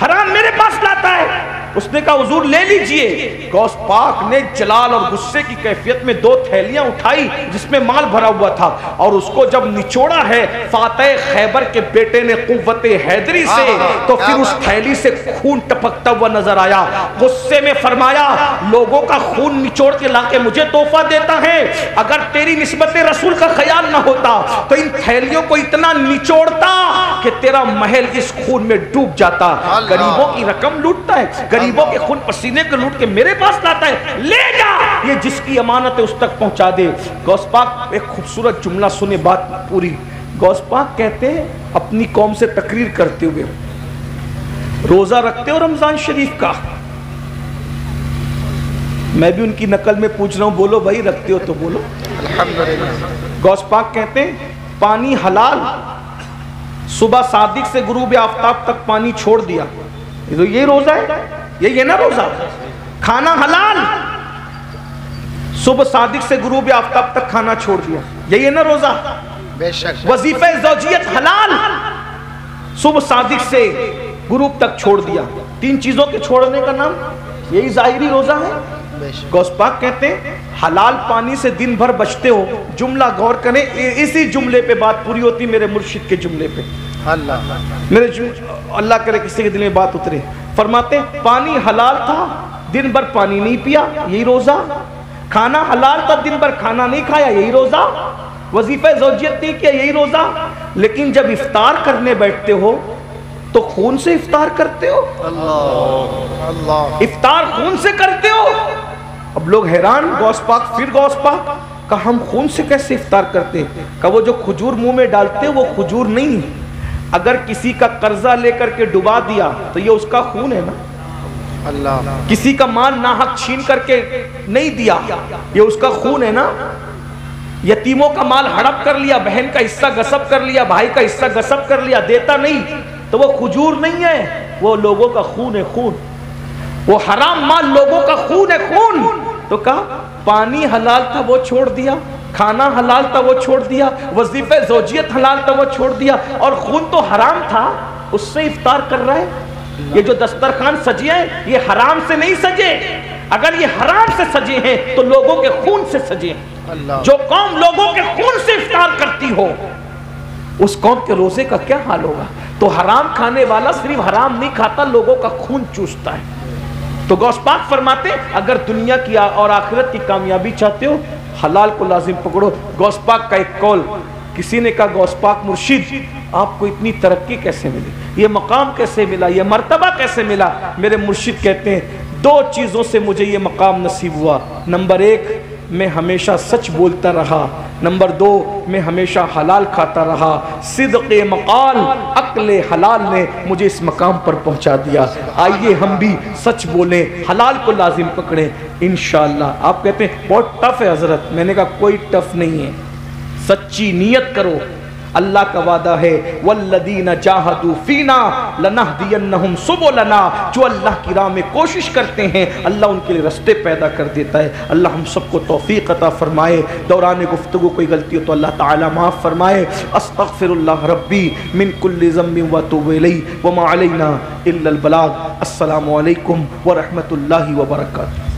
हराम मेरे पास लाता है। उसने कहा हुजूर ले लीजिए। गौस पाक ने जलाल और गुस्से की कैफियत में 2 थैलियां उठाई जिसमें माल भरा हुआ था, और उसको जब निचोड़ा है फातेह खैबर के बेटे ने कुव्वते हैदरी से, तो फिर उस थैली से खून टपकता हुआ नजर आया। गुस्से में फरमाया, लोगों का खून निचोड़ के लाके मुझे तोहफा देता है। अगर तेरी निस्बत रसूल का ख्याल ना होता तो इन थैलियों को इतना निचोड़ता कि तेरा महल इस खून में डूब जाता। गरीबों की रकम लूटता है, गरीबों के खून पसीने को लूट के मेरे पास लाता है। ले जा, ये जिसकी अमानत है उस तक पहुंचा दे। गौस पाक एक खूबसूरत जुमला सुने, बात पूरी। गौस पाक कहते हैं अपनी कौम से तकरीर करते हुए, रोजा रखते हो रमजान शरीफ का? मैं भी उनकी नकल में पूछ रहा हूं, बोलो भाई रखते हो तो बोलो। अल्हम्दुलिल्लाह। गौस पाक कहते हैं पानी हलाल, सुबह सादिक से गुरूब आफ्ताब तक पानी छोड़ दिया, तो ये रोजा है, ये ना रोजा। खाना हलाल, सुबह सादिक से गुरूब आफ्ताब तक खाना छोड़ दिया, ये ना रोजा। बेशक। वजीफे ज़ौजियत हलाल, सुबह सादिक से गुरूब तक छोड़ दिया। 3 चीजों के छोड़ने का नाम यही जाहिरी रोजा है। गौस पाक कहते हैं हलाल पानी से दिन भर बचते हो। जुमला गौर करें, इसी जुमले पे बात पूरी होती मेरे मुर्शिद के जुमले पे। अल्लाह करे किसी के दिल में बात उतरे। फरमाते पानी हलाल था, दिन भर पानी नहीं पिया, यही रोजा। खाना हलाल था, दिन भर खाना नहीं खाया, यही रोजा। वजीफे ज़ौजियत नहीं किया, यही रोजा। लेकिन जब इफ्तार करने बैठते हो तो खून से इफ्तार करते हो। अल्लाह, इफ्तार खून से करते हो। अब लोग हैरान, गौस पाक फिर गौस पाक का हम खून से कैसे इफ्तार करते हैं? का वो जो खजूर मुंह में डालते हो वो खजूर नहीं है। अगर किसी का कर्जा लेकर के डुबा दिया तो ये उसका खून है ना। अल्लाह, किसी का माल नाहक छीन करके नहीं दिया, ये उसका खून है ना। यतीमों का माल हड़प कर लिया, बहन का हिस्सा गसब कर लिया, भाई का हिस्सा गसब कर लिया, देता नहीं, तो वो खजूर नहीं है, वो लोगों का खून है, खून। वो हराम माल लोगों का खून है, खून। तो कहा पानी हलाल था वो छोड़ दिया, खाना हलाल था वो छोड़ दिया, वजीफे ज़ौजियत हलाल था वो छोड़ दिया, और खून तो हराम था उससे इफ्तार कर रहा है। ये जो दस्तरखान सजे हैं ये हराम से नहीं सजे। अगर ये हराम से सजे हैं तो लोगों के खून से सजे हैं। जो कौम लोगों के खून से इफ्तार करती हो उस कौम के रोजे का क्या हाल होगा। तो हराम खाने वाला सिर्फ हराम नहीं खाता, लोगों का खून चूसता है। तो गौस पाक फरमाते अगर दुनिया की और आखिरत की कामयाबी चाहते हो हलाल को लाजिम पकड़ो। गौस पाक का एक कौल, किसी ने कहा गौस पाक मुर्शिद आपको इतनी तरक्की कैसे मिली, ये मकाम कैसे मिला, ये मर्तबा कैसे मिला? मेरे मुर्शिद कहते हैं 2 चीज़ों से मुझे ये मकाम नसीब हुआ। नंबर 1 मैं हमेशा सच बोलता रहा, नंबर 2 मैं हमेशा हलाल खाता रहा। सिद्क़े मक़ाल अक्ल हलाल ने मुझे इस मकाम पर पहुंचा दिया। आइए हम भी सच बोलें, हलाल को लाजिम पकड़ें इंशाअल्लाह। आप कहते हैं बहुत टफ है हजरत, मैंने कहा कोई टफ नहीं है, सच्ची नीयत करो। अल्लाह का वादा है वल्लदीना जाहदू फीना लनहदियन्नहुम सुबुलना, जो अल्लाह की राह में कोशिश करते हैं अल्लाह उनके लिए रास्ते पैदा कर देता है। अल्लाह हम सबको तौफीक अता फरमाए। दौरान गुफ्तगू कोई गलती हो तो अल्लाह ताला माफ़ फरमाए। अस्तगफिरुल्लाह रब्बी मिन कुल्लि ज़म्बिन व अतूबु इलैहि व मा अलैना इल्लल बलाग। अस्सलामु अलैकुम व रहमतुल्लाहि व बरकातुहू।